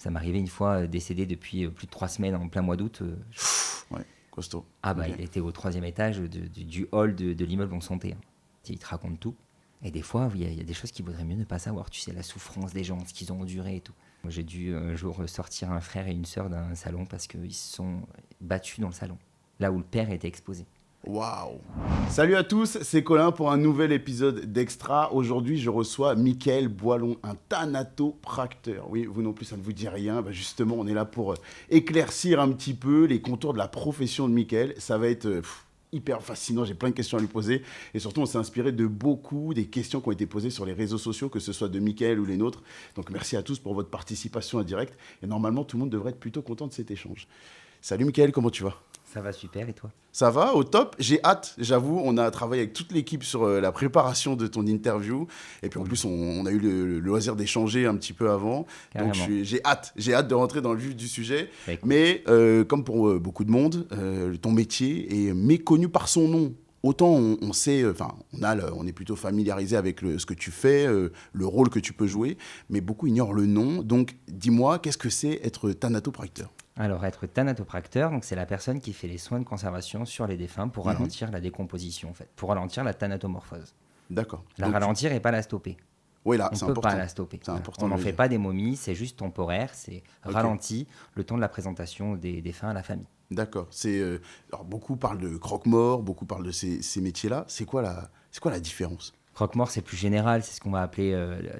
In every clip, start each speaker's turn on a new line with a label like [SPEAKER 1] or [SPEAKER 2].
[SPEAKER 1] Ça m'arrivait une fois décédé depuis plus de 3 semaines en plein mois d'août.
[SPEAKER 2] Ouais, costaud.
[SPEAKER 1] Il était au 3e étage du hall de l'immeuble où on sentait. Hein. Il te raconte tout. Et des fois, il y a des choses qu'il vaudrait mieux ne pas savoir. Tu sais, la souffrance des gens, ce qu'ils ont enduré et tout. Moi, j'ai dû un jour sortir un frère et une sœur d'un salon parce qu'ils se sont battus dans le salon, là où le père était exposé.
[SPEAKER 2] Waouh! Salut à tous, c'est Colin pour un nouvel épisode d'Extra. Aujourd'hui, je reçois Mickaël Boilon, un thanatopracteur. Oui, vous non plus, ça ne vous dit rien. Bah justement, on est là pour éclaircir un petit peu les contours de la profession de Mickaël. Ça va être hyper fascinant, j'ai plein de questions à lui poser. Et surtout, on s'est inspiré de beaucoup des questions qui ont été posées sur les réseaux sociaux, que ce soit de Mickaël ou les nôtres. Donc merci à tous pour votre participation en direct. Et normalement, tout le monde devrait être plutôt content de cet échange. Salut Mickaël, comment tu vas ?
[SPEAKER 1] Ça va super, et toi ?
[SPEAKER 2] Ça va, au top. J'ai hâte, j'avoue. On a travaillé avec toute l'équipe sur la préparation de ton interview. Et puis en plus, on a eu le loisir d'échanger un petit peu avant.
[SPEAKER 1] Carrément.
[SPEAKER 2] Donc j'ai hâte de rentrer dans le vif du sujet.
[SPEAKER 1] Bah,
[SPEAKER 2] Mais comme pour beaucoup de monde, ton métier est méconnu par son nom. Autant on sait, on est plutôt familiarisé avec ce que tu fais, le rôle que tu peux jouer, mais beaucoup ignorent le nom. Donc dis-moi, qu'est-ce que c'est être thanatopracteur ?
[SPEAKER 1] Alors, être thanatopracteur, donc c'est la personne qui fait les soins de conservation sur les défunts pour ralentir la décomposition, en fait, pour ralentir la thanatomorphose.
[SPEAKER 2] D'accord.
[SPEAKER 1] La ralentir et pas la stopper.
[SPEAKER 2] Oui, là,
[SPEAKER 1] On
[SPEAKER 2] c'est
[SPEAKER 1] ne peut
[SPEAKER 2] important.
[SPEAKER 1] pas la stopper.
[SPEAKER 2] C'est important
[SPEAKER 1] On
[SPEAKER 2] de
[SPEAKER 1] n'en
[SPEAKER 2] le
[SPEAKER 1] fait
[SPEAKER 2] dire.
[SPEAKER 1] pas des momies, c'est juste temporaire, c'est ralenti le temps de la présentation des défunts à la famille.
[SPEAKER 2] D'accord. Alors, beaucoup parlent de croque-mort, beaucoup parlent de ces métiers-là. C'est quoi la différence ?
[SPEAKER 1] Croque-mort, c'est plus général, c'est ce qu'on va appeler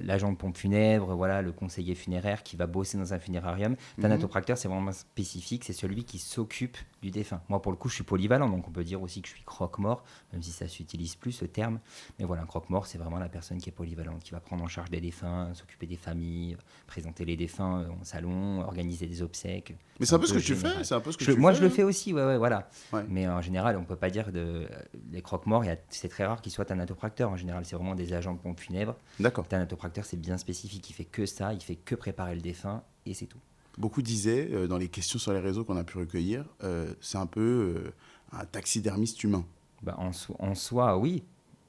[SPEAKER 1] l'agent de pompe funèbre, voilà, le conseiller funéraire qui va bosser dans un funérarium. Thanatopracteur, c'est vraiment spécifique, c'est celui qui s'occupe du défunt. Moi, pour le coup, je suis polyvalent, donc on peut dire aussi que je suis croque-mort, même si ça ne s'utilise plus ce terme. Mais voilà, un croque-mort, c'est vraiment la personne qui est polyvalente, qui va prendre en charge des défunts, s'occuper des familles, présenter les défunts en salon, organiser des obsèques.
[SPEAKER 2] Mais c'est un peu ce que tu fais,
[SPEAKER 1] Moi, je le fais aussi, ouais, voilà.
[SPEAKER 2] Ouais.
[SPEAKER 1] Mais en général, on ne peut pas dire les croque-morts, c'est très rare qu'ils soient thanatopracteurs. En général, c'est vraiment des agents de pompe funèbre.
[SPEAKER 2] D'accord.
[SPEAKER 1] Thanatopracteur, c'est bien spécifique. Il fait que ça, il fait que préparer le défunt et c'est tout.
[SPEAKER 2] Beaucoup disaient, dans les questions sur les réseaux qu'on a pu recueillir, c'est un peu un taxidermiste humain.
[SPEAKER 1] Bah, en soi, oui.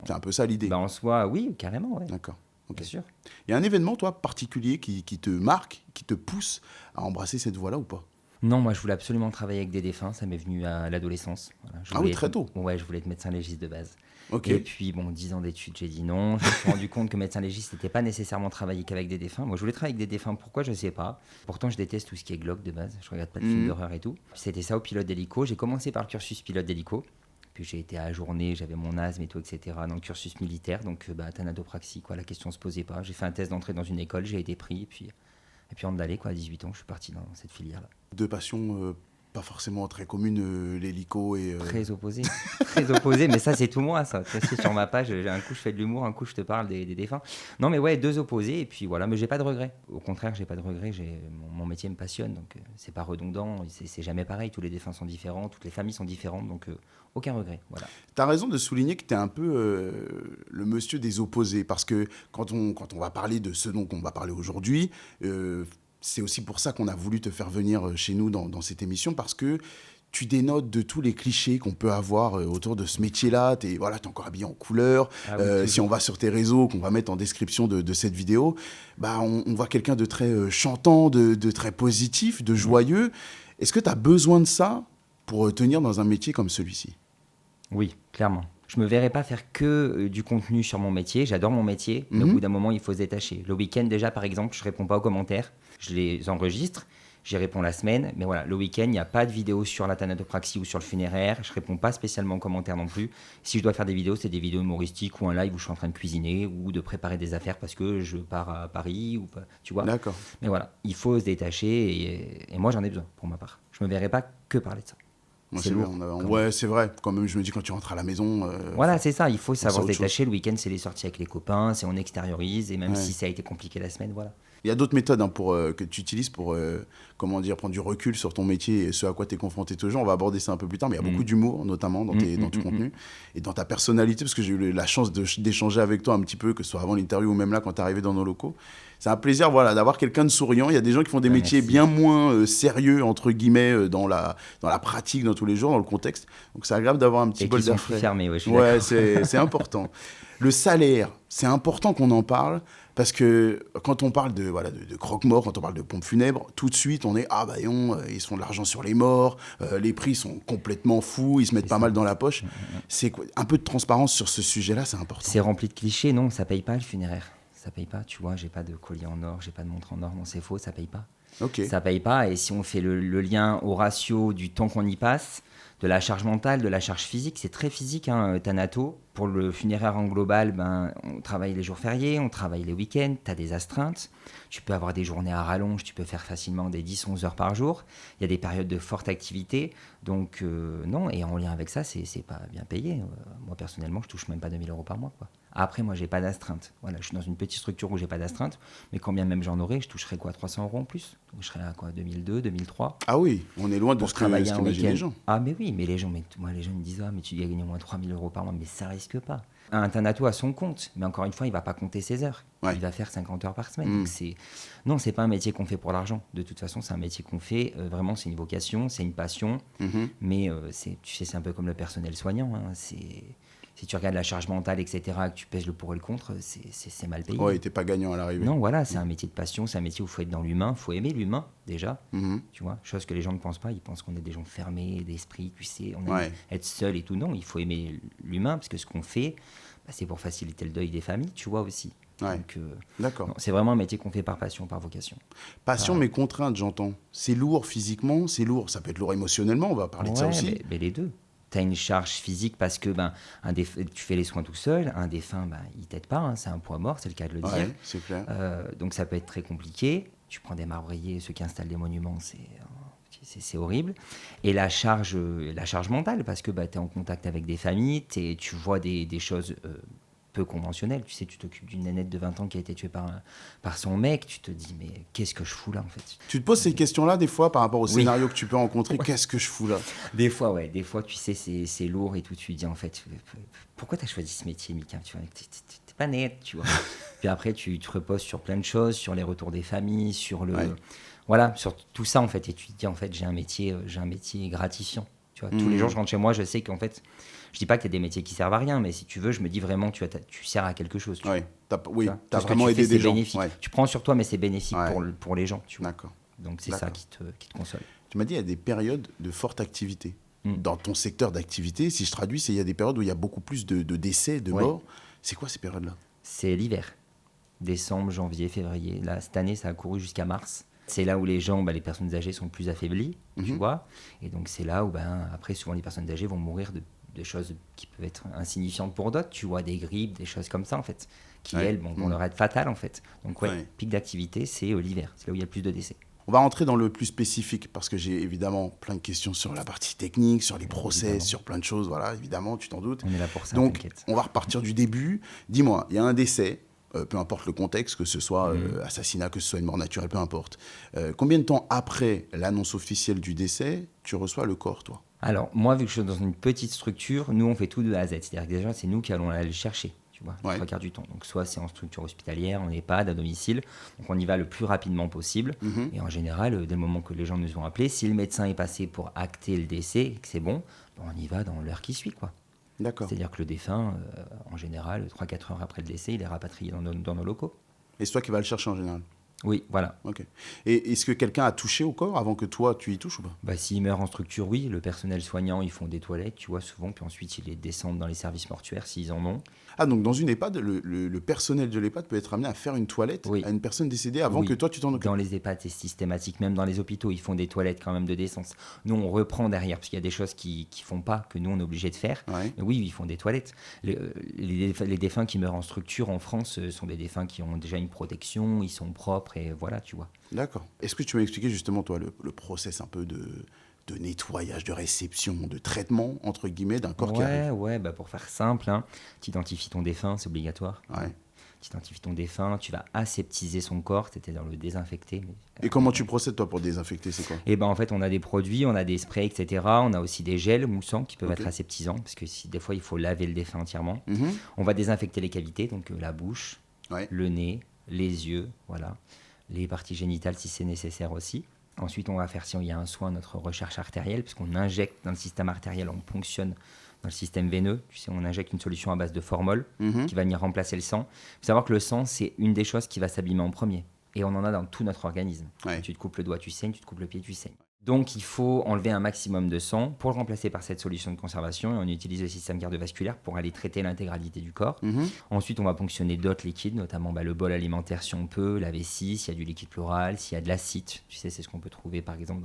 [SPEAKER 2] C'est un peu ça l'idée.
[SPEAKER 1] Bah, en soi, oui, carrément, ouais.
[SPEAKER 2] D'accord. Okay.
[SPEAKER 1] Bien sûr.
[SPEAKER 2] Il y a un événement, toi, particulier qui te marque, qui te pousse à embrasser cette voie-là ou pas ?
[SPEAKER 1] Non, moi, je voulais absolument travailler avec des défunts. Ça m'est venu à l'adolescence. Voilà.
[SPEAKER 2] Oui, très tôt.
[SPEAKER 1] Ouais, je voulais être médecin légiste de base.
[SPEAKER 2] Okay.
[SPEAKER 1] Et puis, 10 ans d'études, j'ai dit non. Je me suis rendu compte que médecin légiste, n'était pas nécessairement travailler qu'avec des défunts. Moi, je voulais travailler avec des défunts. Pourquoi ? Je ne sais pas. Pourtant, je déteste tout ce qui est glauque de base. Je ne regarde pas de films d'horreur et tout. C'était ça au pilote d'hélico. J'ai commencé par le cursus pilote d'hélico. Puis j'ai été ajourné, j'avais mon asthme et tout, etc. dans le cursus militaire. Donc, thanatopraxie, quoi. La question ne se posait pas. J'ai fait un test d'entrée dans une école, j'ai été pris. Et puis en d'aller, quoi, à 18 ans, je suis parti dans cette filière-là.
[SPEAKER 2] Deux passions pas forcément très communes, l'hélico et...
[SPEAKER 1] Très opposé, mais ça c'est tout moi, ça. Tu sais, sur ma page, un coup je fais de l'humour, un coup je te parle des défunts. Non mais ouais, deux opposés, et puis voilà, mais j'ai pas de regrets. Au contraire, j'ai pas de regrets, mon métier me passionne, donc c'est pas redondant, c'est jamais pareil, tous les défunts sont différents, toutes les familles sont différentes, donc aucun regret, voilà.
[SPEAKER 2] Tu as raison de souligner que tu es un peu le monsieur des opposés, parce que quand on va parler de ce dont on va parler aujourd'hui, c'est aussi pour ça qu'on a voulu te faire venir chez nous dans cette émission, parce que tu dénotes de tous les clichés qu'on peut avoir autour de ce métier-là. T'es encore habillé en couleur. Si on va sur tes réseaux, qu'on va mettre en description de cette vidéo, bah, on voit quelqu'un de très chantant, de très positif, de joyeux. Est-ce que tu as besoin de ça pour tenir dans un métier comme celui-ci ?
[SPEAKER 1] Oui, clairement. Je ne me verrais pas faire que du contenu sur mon métier. J'adore mon métier, mais au bout d'un moment, il faut se détacher. Le week-end, déjà, par exemple, je ne réponds pas aux commentaires. Je les enregistre, j'y réponds la semaine. Mais voilà, le week-end, il n'y a pas de vidéo sur la thanatopraxie ou sur le funéraire. Je ne réponds pas spécialement aux commentaires non plus. Si je dois faire des vidéos, c'est des vidéos humoristiques ou un live où je suis en train de cuisiner ou de préparer des affaires parce que je pars à Paris, ou tu vois.
[SPEAKER 2] D'accord.
[SPEAKER 1] Mais voilà, il faut se détacher et moi, j'en ai besoin, pour ma part. Je ne me verrais pas que parler de ça.
[SPEAKER 2] Moi, c'est lourd. Ouais, c'est vrai. Quand même, je me dis, quand tu rentres à la maison...
[SPEAKER 1] voilà, c'est ça. Il faut savoir se détacher. Le week-end, c'est les sorties avec les copains, c'est on extériorise. Et même si ça a été compliqué la semaine, voilà.
[SPEAKER 2] Il y a d'autres méthodes que tu utilises pour prendre du recul sur ton métier et ce à quoi tu es confronté tous les jours. On va aborder ça un peu plus tard, mais il y a beaucoup d'humour, notamment dans ton contenu et dans ta personnalité, parce que j'ai eu la chance d'échanger avec toi un petit peu, que ce soit avant l'interview ou même là quand tu es arrivé dans nos locaux. C'est un plaisir d'avoir quelqu'un de souriant. Il y a des gens qui font des métiers bien moins sérieux, entre guillemets, dans la pratique, dans tous les jours, dans le contexte. Donc c'est agréable d'avoir un petit bol d'air frais.
[SPEAKER 1] Fermés, ouais, je suis d'accord.
[SPEAKER 2] C'est important. Le salaire, c'est important qu'on en parle. Parce que quand on parle de croque-mort, quand on parle de pompes funèbres, tout de suite, on est « Ah, bah non, ils se font de l'argent sur les morts, les prix sont complètement fous, ils se mettent
[SPEAKER 1] C'est
[SPEAKER 2] pas
[SPEAKER 1] ça.
[SPEAKER 2] mal dans la poche. » C'est quoi, un peu de transparence sur ce sujet-là, c'est important.
[SPEAKER 1] C'est rempli de clichés, non, ça paye pas le funéraire. Ça paye pas, tu vois, j'ai pas de collier en or, j'ai pas de montre en or, non, c'est faux, ça paye pas.
[SPEAKER 2] Ok.
[SPEAKER 1] Ça paye pas, et si on fait le lien au ratio du temps qu'on y passe, de la charge mentale, de la charge physique, c'est très physique, hein, Thanato. Pour le funéraire en global, ben, on travaille les jours fériés, on travaille les week-ends, tu as des astreintes, tu peux avoir des journées à rallonge, tu peux faire facilement des 10-11 heures par jour, il y a des périodes de forte activité, donc non, et en lien avec ça, c'est pas bien payé. Moi, personnellement, je touche même pas 2000 € par mois, quoi. Après, moi, j'ai pas d'astreinte. Voilà, je suis dans une petite structure où j'ai pas d'astreinte, mais quand bien même j'en aurais, je toucherais quoi, 300 € en plus. Donc, je serais à quoi, 2002, 2003
[SPEAKER 2] Ah oui, on est loin de
[SPEAKER 1] pour
[SPEAKER 2] ce
[SPEAKER 1] travailler un
[SPEAKER 2] qu'imaginent
[SPEAKER 1] week-end.
[SPEAKER 2] les gens.
[SPEAKER 1] Ah, mais oui, mais les gens, moi, les gens me disent, ah, mais tu gagnes au moins 3000 € par mois, mais ça risque pas. Un Thanato a son compte, mais encore une fois, il va pas compter ses heures.
[SPEAKER 2] Ouais.
[SPEAKER 1] Il va faire 50 heures par semaine. Donc non, c'est pas un métier qu'on fait pour l'argent. De toute façon, c'est un métier qu'on fait, vraiment, c'est une vocation, c'est une passion. Mais tu sais, c'est un peu comme le personnel soignant. Hein. Si tu regardes la charge mentale, etc., que tu pèses le pour et le contre, c'est mal payé.
[SPEAKER 2] Ouais, t'es pas gagnant à l'arrivée.
[SPEAKER 1] Non, voilà, c'est un métier de passion, c'est un métier où il faut être dans l'humain, il faut aimer l'humain, déjà. Tu vois, chose que les gens ne pensent pas, ils pensent qu'on est des gens fermés, d'esprit, tu sais, on aime être seul et tout. Non, il faut aimer l'humain, parce que ce qu'on fait, bah, c'est pour faciliter le deuil des familles, tu vois aussi.
[SPEAKER 2] Ouais.
[SPEAKER 1] Donc,
[SPEAKER 2] D'accord.
[SPEAKER 1] non, c'est vraiment un métier qu'on fait par passion, par vocation.
[SPEAKER 2] Passion, mais contrainte, j'entends. C'est lourd physiquement, c'est lourd. Ça peut être lourd émotionnellement, on va parler de ça
[SPEAKER 1] Ouais,
[SPEAKER 2] aussi.
[SPEAKER 1] mais les deux. Tu as une charge physique parce que tu fais les soins tout seul. Un défunt, il ne t'aide pas. Hein, c'est un poids mort, c'est le cas de le dire.
[SPEAKER 2] Ouais, c'est clair.
[SPEAKER 1] Donc ça peut être très compliqué. Tu prends des marbriers, ceux qui installent des monuments, c'est horrible. Et la charge mentale, parce que tu es en contact avec des familles, tu vois des choses peu conventionnelles. Tu sais, tu t'occupes d'une nénette de 20 ans qui a été tuée par son mec. Tu te dis, mais qu'est-ce que je fous là, en fait?
[SPEAKER 2] Tu te poses ces questions-là, des fois, par rapport au scénario que tu peux rencontrer. Qu'est-ce que je fous là?
[SPEAKER 1] Des fois, ouais. Des fois, tu sais, c'est lourd et tout. Tu te dis, en fait, pourquoi tu as choisi ce métier, Mika? Tu vois, t'es pas net, tu vois. Puis après, tu te reposes sur plein de choses, sur les retours des familles, sur voilà, sur tout ça, en fait. Et tu te dis, en fait, j'ai un métier gratifiant. Tu vois, tous les jours, je rentre chez moi, je sais qu'en fait, je dis pas qu'il y a des métiers qui servent à rien, mais si tu veux, je me dis vraiment, tu sers à quelque chose.
[SPEAKER 2] Oui,
[SPEAKER 1] tu
[SPEAKER 2] as vraiment aidé des gens. Ouais.
[SPEAKER 1] Tu prends sur toi, mais c'est bénéfique pour les gens. Tu vois.
[SPEAKER 2] D'accord.
[SPEAKER 1] Donc c'est ça qui te console.
[SPEAKER 2] Tu m'as dit, il y a des périodes de forte activité. Dans ton secteur d'activité, si je traduis, il y a des périodes où il y a beaucoup plus de décès, de morts. C'est quoi ces périodes-là?
[SPEAKER 1] C'est l'hiver. Décembre, janvier, février. Là, cette année, ça a couru jusqu'à mars. C'est là où les gens, les personnes âgées sont plus affaiblies, tu vois. Et donc, c'est là où, après, souvent, les personnes âgées vont mourir de choses qui peuvent être insignifiantes pour d'autres, tu vois, des grippes, des choses comme ça, en fait, qui, elles, vont leur être fatales, en fait. Donc, pic d'activité, c'est l'hiver. C'est là où il y a le plus de décès.
[SPEAKER 2] On va rentrer dans le plus spécifique, parce que j'ai évidemment plein de questions sur la partie technique, sur les process, sur plein de choses, voilà, évidemment, tu t'en doutes.
[SPEAKER 1] On est là pour ça,
[SPEAKER 2] donc,
[SPEAKER 1] t'inquiète.
[SPEAKER 2] On va repartir du début. Dis-moi, il y a un décès, peu importe le contexte, que ce soit assassinat, que ce soit une mort naturelle, peu importe. Combien de temps après l'annonce officielle du décès, tu reçois le corps, toi?
[SPEAKER 1] Alors, moi, vu que je suis dans une petite structure, nous, on fait tout de A à Z. C'est-à-dire que déjà, c'est nous qui allons aller le chercher, tu vois, les 3 quarts du temps. Donc, soit c'est en structure hospitalière, en EHPAD, à domicile. Donc, on y va le plus rapidement possible. Et en général, dès le moment que les gens nous ont appelés, si le médecin est passé pour acter le décès et que c'est bon, on y va dans l'heure qui suit, quoi.
[SPEAKER 2] D'accord.
[SPEAKER 1] C'est-à-dire que le défunt, en général, 3-4 heures après le décès, il est rapatrié dans nos locaux.
[SPEAKER 2] Et c'est toi qui vas le chercher en général?
[SPEAKER 1] Oui, voilà.
[SPEAKER 2] Ok. Et est-ce que quelqu'un a touché au corps avant que toi, tu y touches ou pas?
[SPEAKER 1] S'il meurt en structure, oui. Le personnel soignant, ils font des toilettes, tu vois, souvent. Puis ensuite, ils les descendent dans les services mortuaires s'ils en ont.
[SPEAKER 2] Ah, donc dans une EHPAD, le personnel de l'EHPAD peut être amené à faire une toilette à une personne décédée avant que toi, tu t'en occupes?
[SPEAKER 1] Dans les EHPAD, c'est systématique. Même dans les hôpitaux, ils font des toilettes quand même de décence. Nous, on reprend derrière, parce qu'il y a des choses qui ne font pas, que nous, on est obligé de faire.
[SPEAKER 2] Ouais.
[SPEAKER 1] Mais oui, ils font des toilettes. Les défunts qui meurent en structure en France sont des défunts qui ont déjà une protection, ils sont propres, et voilà, tu vois.
[SPEAKER 2] D'accord. Est-ce que tu m'as expliqué justement, toi, le process un peu de nettoyage, de réception, de traitement, entre guillemets, d'un corps qui arrive?
[SPEAKER 1] Ouais, pour faire simple, hein, tu identifies ton défunt, c'est obligatoire.
[SPEAKER 2] Ouais.
[SPEAKER 1] Tu identifies ton défunt, tu vas aseptiser son corps, c'est-à-dire le désinfecter.
[SPEAKER 2] Et comment tu procèdes, toi, pour désinfecter? C'est quoi?
[SPEAKER 1] En fait, on a des produits, on a des sprays, etc. On a aussi des gels moussants qui peuvent être aseptisants, parce que des fois, il faut laver le défunt entièrement. On va désinfecter les cavités, donc la bouche, le nez, les yeux, voilà. Les parties génitales si c'est nécessaire aussi. Ensuite, on va faire, si il y a un soin, notre recherche artérielle, puisqu'on injecte dans le système artériel, on ponctionne dans le système veineux. Tu sais, on injecte une solution à base de formol qui va venir remplacer le sang. Il faut savoir que le sang, c'est une des choses qui va s'abîmer en premier. Et on en a dans tout notre organisme.
[SPEAKER 2] Ouais.
[SPEAKER 1] Tu te coupes le doigt, tu saignes, tu te coupes le pied, tu saignes. Donc, il faut enlever un maximum de sang pour le remplacer par cette solution de conservation. Et on utilise le système cardiovasculaire pour aller traiter l'intégralité du corps. Ensuite, on va ponctionner d'autres liquides, notamment le bol alimentaire si on peut, la vessie, s'il y a du liquide pleural, s'il y a de l'acide. Tu sais, c'est ce qu'on peut trouver par exemple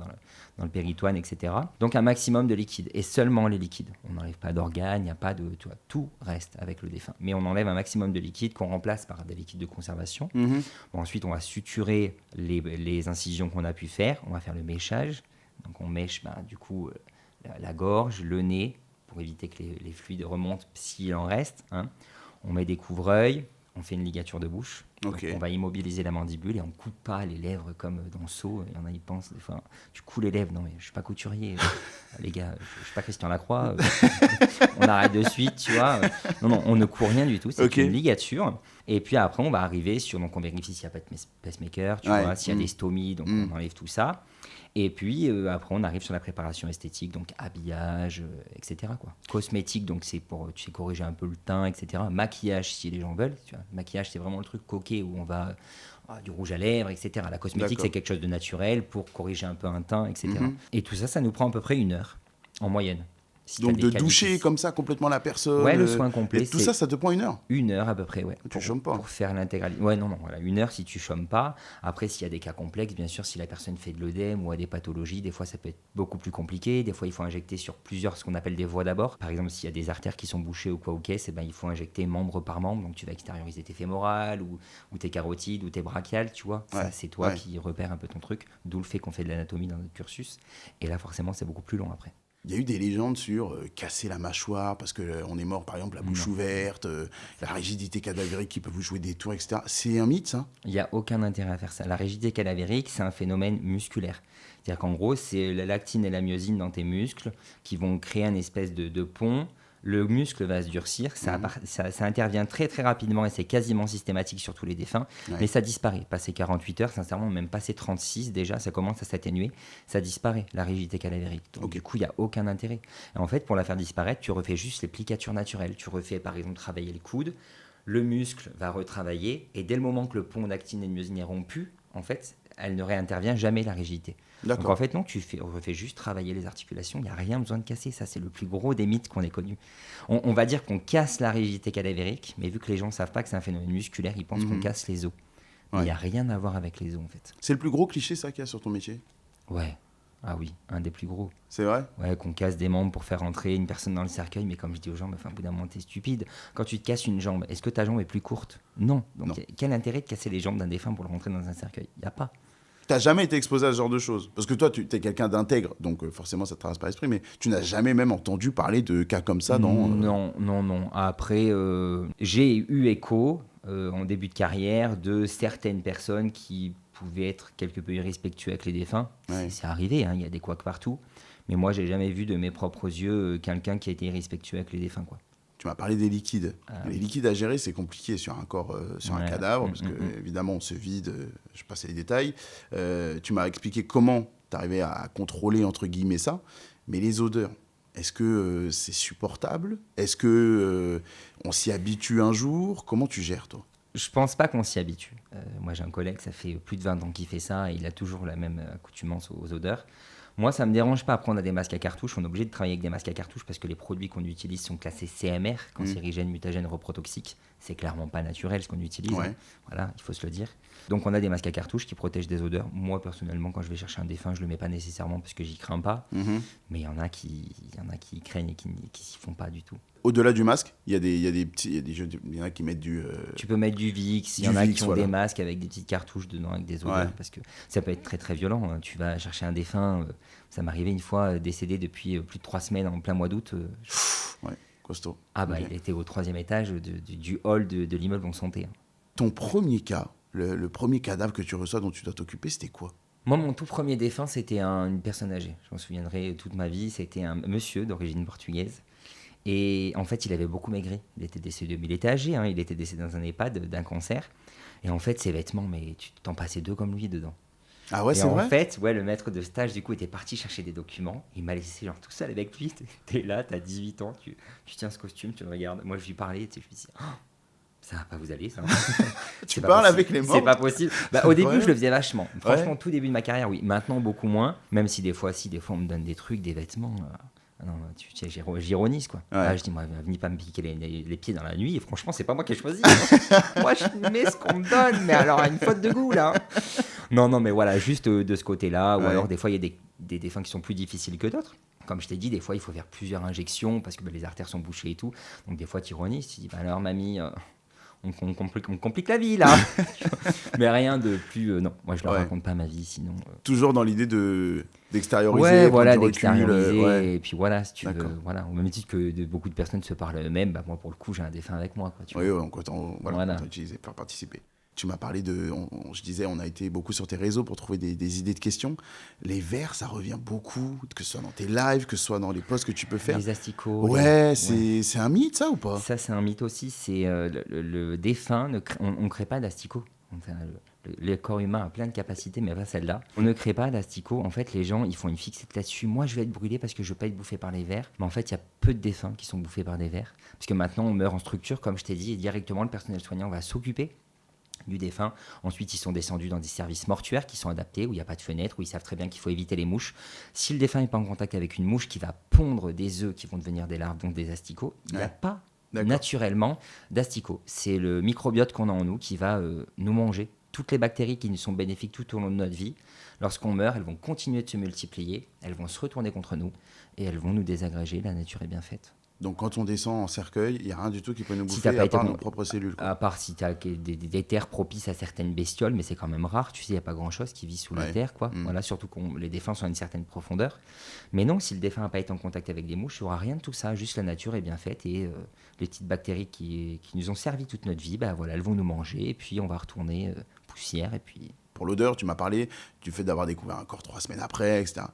[SPEAKER 1] dans le péritoine, etc. Donc, un maximum de liquide et seulement les liquides. On n'enlève pas d'organes, il n'y a pas de. Tu vois, tout reste avec le défunt. Mais on enlève un maximum de liquide qu'on remplace par des liquides de conservation. Bon, ensuite, on va suturer les incisions qu'on a pu faire. On va faire le méchage. Donc on mèche du coup la gorge, le nez, pour éviter que les fluides remontent s'il en reste. Hein. On met des couvre-œils, on fait une ligature de bouche.
[SPEAKER 2] Okay.
[SPEAKER 1] Donc on va immobiliser la mandibule et on ne coupe pas les lèvres comme dans Saw. Il y en a, ils pensent des fois, tu couds les lèvres. Non mais je ne suis pas couturier, les gars, je ne suis pas Christian Lacroix. On arrête de suite, tu vois. Non, on ne coud rien du tout, c'est une ligature. Et puis après, on va arriver sur, donc on vérifie s'il n'y a pas de pacemaker, tu vois, s'il y a des stomies, donc on enlève tout ça. Et puis après, on arrive sur la préparation esthétique, donc habillage, etc. Quoi. Cosmétique, donc c'est pour corriger un peu le teint, etc. Maquillage, si les gens veulent. Tu vois. Maquillage, c'est vraiment le truc coquet où on va du rouge à lèvres, etc. La cosmétique, c'est quelque chose de naturel pour corriger un peu un teint, etc. Et tout ça, ça nous prend à peu près 1 heure en moyenne.
[SPEAKER 2] Si donc de doucher comme ça complètement la personne.
[SPEAKER 1] Ouais, le soin complet.
[SPEAKER 2] Et tout ça, ça te prend 1 heure.
[SPEAKER 1] 1 heure à peu près, ouais.
[SPEAKER 2] Tu chômes pas.
[SPEAKER 1] Pour faire l'intégralité. Ouais, non, voilà, 1 heure si tu chômes pas. Après, s'il y a des cas complexes, bien sûr, si la personne fait de l'œdème ou a des pathologies, des fois ça peut être beaucoup plus compliqué. Des fois, il faut injecter sur plusieurs, ce qu'on appelle des voies d'abord. Par exemple, s'il y a des artères qui sont bouchées ou quoi, il faut injecter membre par membre. Donc, tu vas extérioriser tes fémorales ou tes carotides ou tes brachiales, tu vois. Ça, c'est toi qui repères un peu ton truc. D'où le fait qu'on fait de l'anatomie dans notre cursus. Et là, forcément, c'est beaucoup plus long après.
[SPEAKER 2] Il y a eu des légendes sur casser la mâchoire parce qu'on est mort, par exemple, la bouche ouverte, la rigidité cadavérique qui peut vous jouer des tours, etc. C'est un mythe, ça ?
[SPEAKER 1] Il n'y a aucun intérêt à faire ça. La rigidité cadavérique, c'est un phénomène musculaire. C'est-à-dire qu'en gros, c'est la lactine et la myosine dans tes muscles qui vont créer un espèce de pont. Le muscle va se durcir, ça intervient très très rapidement et c'est quasiment systématique sur tous les défunts, mais ça disparaît. Passé 48 heures, sincèrement, même passé 36 déjà, ça commence à s'atténuer, ça disparaît, la rigidité cadavérique. Donc du coup, il n'y a aucun intérêt. Et en fait, pour la faire disparaître, tu refais juste les plicatures naturelles. Tu refais par exemple travailler le coude, le muscle va retravailler et dès le moment que le pont d'actine et de myosine est rompu, en fait, elle ne réintervient jamais la rigidité. Donc en fait, non, on refait juste travailler les articulations, il n'y a rien besoin de casser, ça c'est le plus gros des mythes qu'on ait connu. On va dire qu'on casse la rigidité cadavérique, mais vu que les gens ne savent pas que c'est un phénomène musculaire, ils pensent qu'on casse les os. Il n'y a rien à voir avec les os en fait.
[SPEAKER 2] C'est le plus gros cliché ça qu'il y a sur ton métier ?
[SPEAKER 1] Ouais, ah oui, un des plus gros.
[SPEAKER 2] C'est vrai ?
[SPEAKER 1] Ouais, qu'on casse des membres pour faire rentrer une personne dans le cercueil, mais comme je dis aux gens, au bout d'un moment t'es stupide. Quand tu te casses une jambe, est-ce que ta jambe est plus courte ? Non. Donc non. Quel intérêt de casser les jambes d'un défunt pour le rentrer dans un cercueil ? Il n'y a pas.
[SPEAKER 2] T'as jamais été exposé à ce genre de choses ? Parce que toi, tu es quelqu'un d'intègre, donc forcément, ça te traverse par l'esprit, mais tu n'as jamais même entendu parler de cas comme ça dans...
[SPEAKER 1] Non. Après, j'ai eu écho, en début de carrière, de certaines personnes qui pouvaient être quelque peu irrespectueux avec les défunts. C'est arrivé, il y a des couacs partout. Mais moi, j'ai jamais vu de mes propres yeux quelqu'un qui a été irrespectueux avec les défunts, quoi.
[SPEAKER 2] Tu m'as parlé des liquides. Les liquides à gérer, c'est compliqué sur un corps, sur un cadavre, parce que évidemment, on se vide. Je passe les détails. Tu m'as expliqué comment tu arrivais à contrôler, entre guillemets, ça. Mais les odeurs, est-ce que c'est supportable ? Est-ce que on s'y habitue un jour ? Comment tu gères, toi ?
[SPEAKER 1] Je pense pas qu'on s'y habitue. Moi, j'ai un collègue, ça fait plus de 20 ans qu'il fait ça, et il a toujours la même accoutumance aux odeurs. Moi, ça ne me dérange pas. Après, on a des masques à cartouches. On est obligé de travailler avec des masques à cartouches parce que les produits qu'on utilise sont classés CMR, cancérigènes, mutagènes, reprotoxiques. C'est clairement pas naturel ce qu'on utilise. Voilà, il faut se le dire. Donc, on a des masques à cartouches qui protègent des odeurs. Moi, personnellement, quand je vais chercher un défunt, je le mets pas nécessairement parce que j'y crains pas. Mais il y en a qui craignent et qui s'y font pas du tout.
[SPEAKER 2] Au-delà du masque, il y en a qui mettent du...
[SPEAKER 1] Tu peux mettre du Vicks, il y en a qui ont des masques avec des petites cartouches dedans, avec des odeurs, parce que ça peut être très très violent. Hein. Tu vas chercher un défunt, ça m'est arrivé une fois, décédé depuis plus de 3 semaines en plein mois d'août.
[SPEAKER 2] Costaud.
[SPEAKER 1] Il était au 3e étage du hall de l'immeuble où on sentait.
[SPEAKER 2] Ton premier cas, le premier cadavre que tu reçois dont tu dois t'occuper, c'était quoi ?
[SPEAKER 1] Moi, mon tout premier défunt, c'était une personne âgée. Je m'en souviendrai toute ma vie. C'était un monsieur d'origine portugaise. Et en fait, il avait beaucoup maigri. Il était décédé, mais il était âgé, il était décédé dans un EHPAD d'un cancer. Et en fait, ses vêtements, mais tu t'en passais 2 comme lui dedans.
[SPEAKER 2] Ah ouais,
[SPEAKER 1] Et
[SPEAKER 2] c'est
[SPEAKER 1] en
[SPEAKER 2] vrai?
[SPEAKER 1] fait, ouais, le maître de stage, du coup, était parti chercher des documents. Il m'a laissé genre tout seul avec lui. T'es là, t'as 18 ans, tu tiens ce costume, tu le regardes. Moi, je lui parlais, tu sais, je me dis, oh, ça va pas vous aller, ça.
[SPEAKER 2] Tu
[SPEAKER 1] C'est pas
[SPEAKER 2] parles
[SPEAKER 1] possible.
[SPEAKER 2] avec les
[SPEAKER 1] C'est
[SPEAKER 2] membres?
[SPEAKER 1] pas possible. Bah,
[SPEAKER 2] C'est
[SPEAKER 1] au début, je
[SPEAKER 2] incroyable.
[SPEAKER 1] le faisais vachement.
[SPEAKER 2] Ouais.
[SPEAKER 1] Franchement, tout début de ma carrière, oui. Maintenant, beaucoup moins. Même si des fois, on me donne des trucs, des vêtements. Ah non, tu sais, j'ironise, quoi.
[SPEAKER 2] Ouais.
[SPEAKER 1] Ah, je dis, moi, venez pas me piquer les pieds dans la nuit. Et franchement, c'est pas moi qui ai choisi. Moi, je mets ce qu'on me donne. Mais alors, une faute de goût, là. Non, non, mais voilà, juste de ce côté-là. Ou
[SPEAKER 2] Ouais.
[SPEAKER 1] alors, des fois, il y a des défunts qui sont plus difficiles que d'autres. Comme je t'ai dit, des fois, il faut faire plusieurs injections parce que les artères sont bouchées et tout. Donc, des fois, tu ironises. Tu dis, bah, alors, mamie, on complique la vie, là. Mais rien de plus. Non, moi, je leur
[SPEAKER 2] Ouais.
[SPEAKER 1] raconte pas ma vie, sinon.
[SPEAKER 2] Toujours dans l'idée d'extérioriser,
[SPEAKER 1] Ouais,
[SPEAKER 2] prendre
[SPEAKER 1] voilà,
[SPEAKER 2] du recul.
[SPEAKER 1] d'extérioriser.
[SPEAKER 2] Ouais.
[SPEAKER 1] Et puis voilà, si tu veux.
[SPEAKER 2] D'accord.
[SPEAKER 1] Voilà, au même titre que beaucoup de personnes se parlent eux-mêmes, bah, moi, pour le coup, j'ai un défunt avec moi, quoi, tu
[SPEAKER 2] Oui,
[SPEAKER 1] vois.
[SPEAKER 2] ouais, voilà,
[SPEAKER 1] Voilà.
[SPEAKER 2] on t'a utilisé, faire participer. Tu m'as parlé de. Je disais, on a été beaucoup sur tes réseaux pour trouver des idées de questions. Les vers, ça revient beaucoup, que ce soit dans tes lives, que ce soit dans les posts que tu peux faire.
[SPEAKER 1] Les asticots.
[SPEAKER 2] Ouais, c'est un mythe, ça, ou pas?
[SPEAKER 1] Ça, c'est un mythe aussi. C'est le défunt, on ne crée pas d'asticots. Enfin, le corps humain a plein de capacités, mais pas celle-là. On ne crée pas d'asticots. En fait, les gens, ils font une fixette là-dessus. Moi, je vais être brûlé parce que je ne veux pas être bouffé par les vers. Mais en fait, il y a peu de défunts qui sont bouffés par des vers. Parce que maintenant, on meurt en structure, comme je t'ai dit, et directement, le personnel soignant va s'occuper du défunt. Ensuite, ils sont descendus dans des services mortuaires qui sont adaptés, où il n'y a pas de fenêtre, où ils savent très bien qu'il faut éviter les mouches. Si le défunt n'est pas en contact avec une mouche qui va pondre des œufs qui vont devenir des larves, donc des asticots, il n'y a
[SPEAKER 2] Ouais.
[SPEAKER 1] pas
[SPEAKER 2] D'accord.
[SPEAKER 1] naturellement d'asticots. C'est le microbiote qu'on a en nous qui va nous manger. Toutes les bactéries qui nous sont bénéfiques tout au long de notre vie, lorsqu'on meurt, elles vont continuer de se multiplier, elles vont se retourner contre nous et elles vont nous désagréger. La nature est bien faite.
[SPEAKER 2] Donc, quand on descend en cercueil, il n'y a rien du tout qui peut nous
[SPEAKER 1] Si
[SPEAKER 2] bouffer,
[SPEAKER 1] t'as pas
[SPEAKER 2] à
[SPEAKER 1] été
[SPEAKER 2] part
[SPEAKER 1] con-
[SPEAKER 2] nos propres cellules, quoi.
[SPEAKER 1] À part si tu as des terres propices à certaines bestioles, mais c'est quand même rare. Tu sais, il n'y a pas grand-chose qui vit sous la
[SPEAKER 2] Ouais.
[SPEAKER 1] terre, quoi. Voilà, surtout que les défunts sont à une certaine profondeur. Mais non, si le défunt n'a pas été en contact avec des mouches, il n'y aura rien de tout ça. Juste la nature est bien faite et les petites bactéries qui nous ont servi toute notre vie, bah voilà, elles vont nous manger et puis on va retourner poussière et puis...
[SPEAKER 2] Pour l'odeur, tu m'as parlé du fait d'avoir découvert un corps 3 semaines après, etc.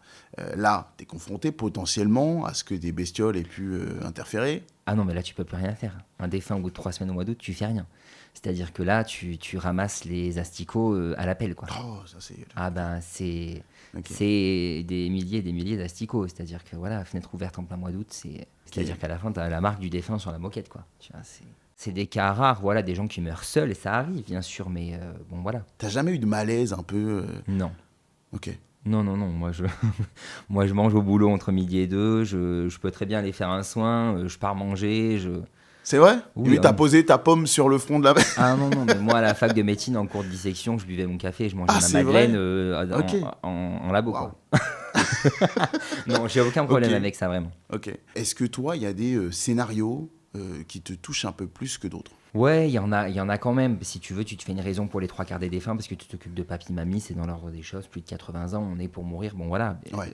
[SPEAKER 2] Là, tu es confronté potentiellement à ce que des bestioles aient pu interférer.
[SPEAKER 1] Ah non, mais là, tu peux plus rien faire. Un défunt, au bout de 3 semaines au mois d'août, tu fais rien. C'est-à-dire que là, tu ramasses les asticots à la pelle, quoi.
[SPEAKER 2] Oh, ça c'est...
[SPEAKER 1] Ah ben, c'est
[SPEAKER 2] Ok.
[SPEAKER 1] des milliers et des milliers d'asticots. C'est-à-dire que voilà, fenêtre ouverte en plein mois d'août, c'est-à-dire qu'à la fin, tu as la marque du défunt sur la moquette, quoi. Tu vois, c'est des cas rares, voilà, des gens qui meurent seuls, et ça arrive, bien sûr, mais bon, voilà.
[SPEAKER 2] T'as jamais eu de malaise un peu
[SPEAKER 1] Non.
[SPEAKER 2] Ok.
[SPEAKER 1] Non, non, non, moi je mange au boulot entre midi et 2, je peux très bien aller faire un soin, je pars manger,
[SPEAKER 2] C'est vrai?
[SPEAKER 1] Oui,
[SPEAKER 2] Oui, t'as
[SPEAKER 1] hein.
[SPEAKER 2] posé ta pomme sur le front de la...
[SPEAKER 1] Ah non, non, mais moi à la fac de médecine, en cours de dissection, je buvais mon café et je mangeais
[SPEAKER 2] Ah,
[SPEAKER 1] ma
[SPEAKER 2] c'est
[SPEAKER 1] madeleine
[SPEAKER 2] vrai Ok.
[SPEAKER 1] en labo,
[SPEAKER 2] Waouh.
[SPEAKER 1] quoi. Non, j'ai aucun problème
[SPEAKER 2] Ok.
[SPEAKER 1] avec ça, vraiment.
[SPEAKER 2] Ok. Est-ce que toi, il y a des scénarios qui te touchent un peu plus que d'autres?
[SPEAKER 1] Ouais, il y en a quand même. Si tu veux, tu te fais une raison pour les 3 quarts des défunts parce que tu t'occupes de papy, mamie, c'est dans l'ordre des choses. Plus de 80 ans, on est pour mourir. Bon, voilà.
[SPEAKER 2] Ouais.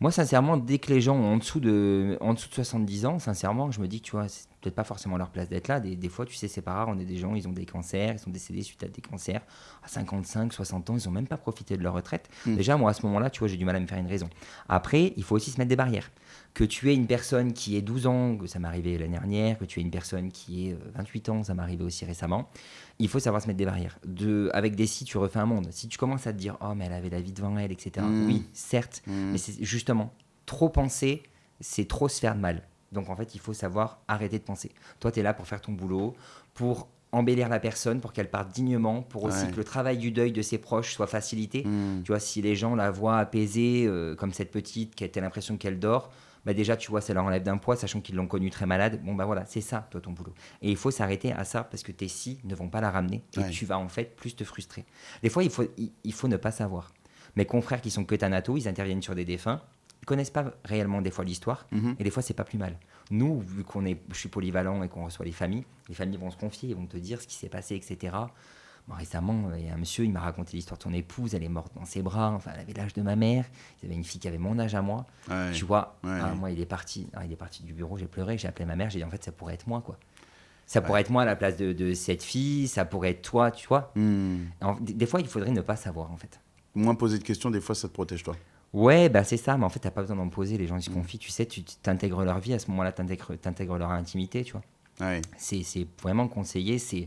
[SPEAKER 1] Moi, sincèrement, dès que les gens ont en dessous de 70 ans, sincèrement, je me dis que tu vois, c'est peut-être pas forcément leur place d'être là. Des fois, tu sais, c'est pas rare. On est des gens, ils ont des cancers, ils sont décédés suite à des cancers. À 55, 60 ans, ils ont même pas profité de leur retraite. Déjà, moi, à ce moment-là, tu vois, j'ai du mal à me faire une raison. Après, il faut aussi se mettre des barrières. Que tu aies une personne qui ait 12 ans, que ça m'est arrivé l'année dernière, que tu aies une personne qui ait 28 ans, ça m'est arrivé aussi récemment, il faut savoir se mettre des barrières. Avec des si, tu refais un monde. Si tu commences à te dire « Oh, mais elle avait la vie devant elle, etc. » Oui, certes, mais c'est justement, trop penser, c'est trop se faire de mal. Donc en fait, il faut savoir arrêter de penser. Toi, tu es là pour faire ton boulot, pour embellir la personne, pour qu'elle parte dignement, pour aussi que le travail du deuil de ses proches soit facilité. Tu vois, si les gens la voient apaisée, comme cette petite, qui a l'impression qu'elle dort, bah déjà, tu vois, ça leur enlève d'un poids, sachant qu'ils l'ont connue très malade. Bon, bah voilà, c'est ça, toi, ton boulot. Et il faut s'arrêter à ça, parce que tes si ne vont pas la ramener, et tu vas en fait plus te frustrer. Des fois, il faut ne pas savoir. Mes confrères qui sont que thanatos, ils interviennent sur des défunts, ils connaissent pas réellement des fois l'histoire, et des fois, c'est pas plus mal. Nous, vu je suis polyvalent et qu'on reçoit les familles vont se confier, ils vont te dire ce qui s'est passé, etc. Bon, récemment, il y a un monsieur, il m'a raconté l'histoire de son épouse, elle est morte dans ses bras, enfin, elle avait l'âge de ma mère, il y avait une fille qui avait mon âge à moi.
[SPEAKER 2] Ouais.
[SPEAKER 1] Tu vois,
[SPEAKER 2] Ouais.
[SPEAKER 1] moi, il est parti du bureau, j'ai pleuré, j'ai appelé ma mère, j'ai dit en fait, ça pourrait être moi, quoi. Ça pourrait être moi à la place de cette fille, ça pourrait être toi, tu vois. Des fois, il faudrait ne pas savoir, en fait.
[SPEAKER 2] Moins poser de questions, des fois, ça te protège, toi.
[SPEAKER 1] Ouais, bah c'est ça, mais en fait, t'as pas besoin d'en poser, les gens, ils se confient, tu sais, tu t'intègres leur vie, à ce moment-là, t'intègres leur intimité, tu vois.
[SPEAKER 2] Ouais.
[SPEAKER 1] C'est vraiment conseillé, c'est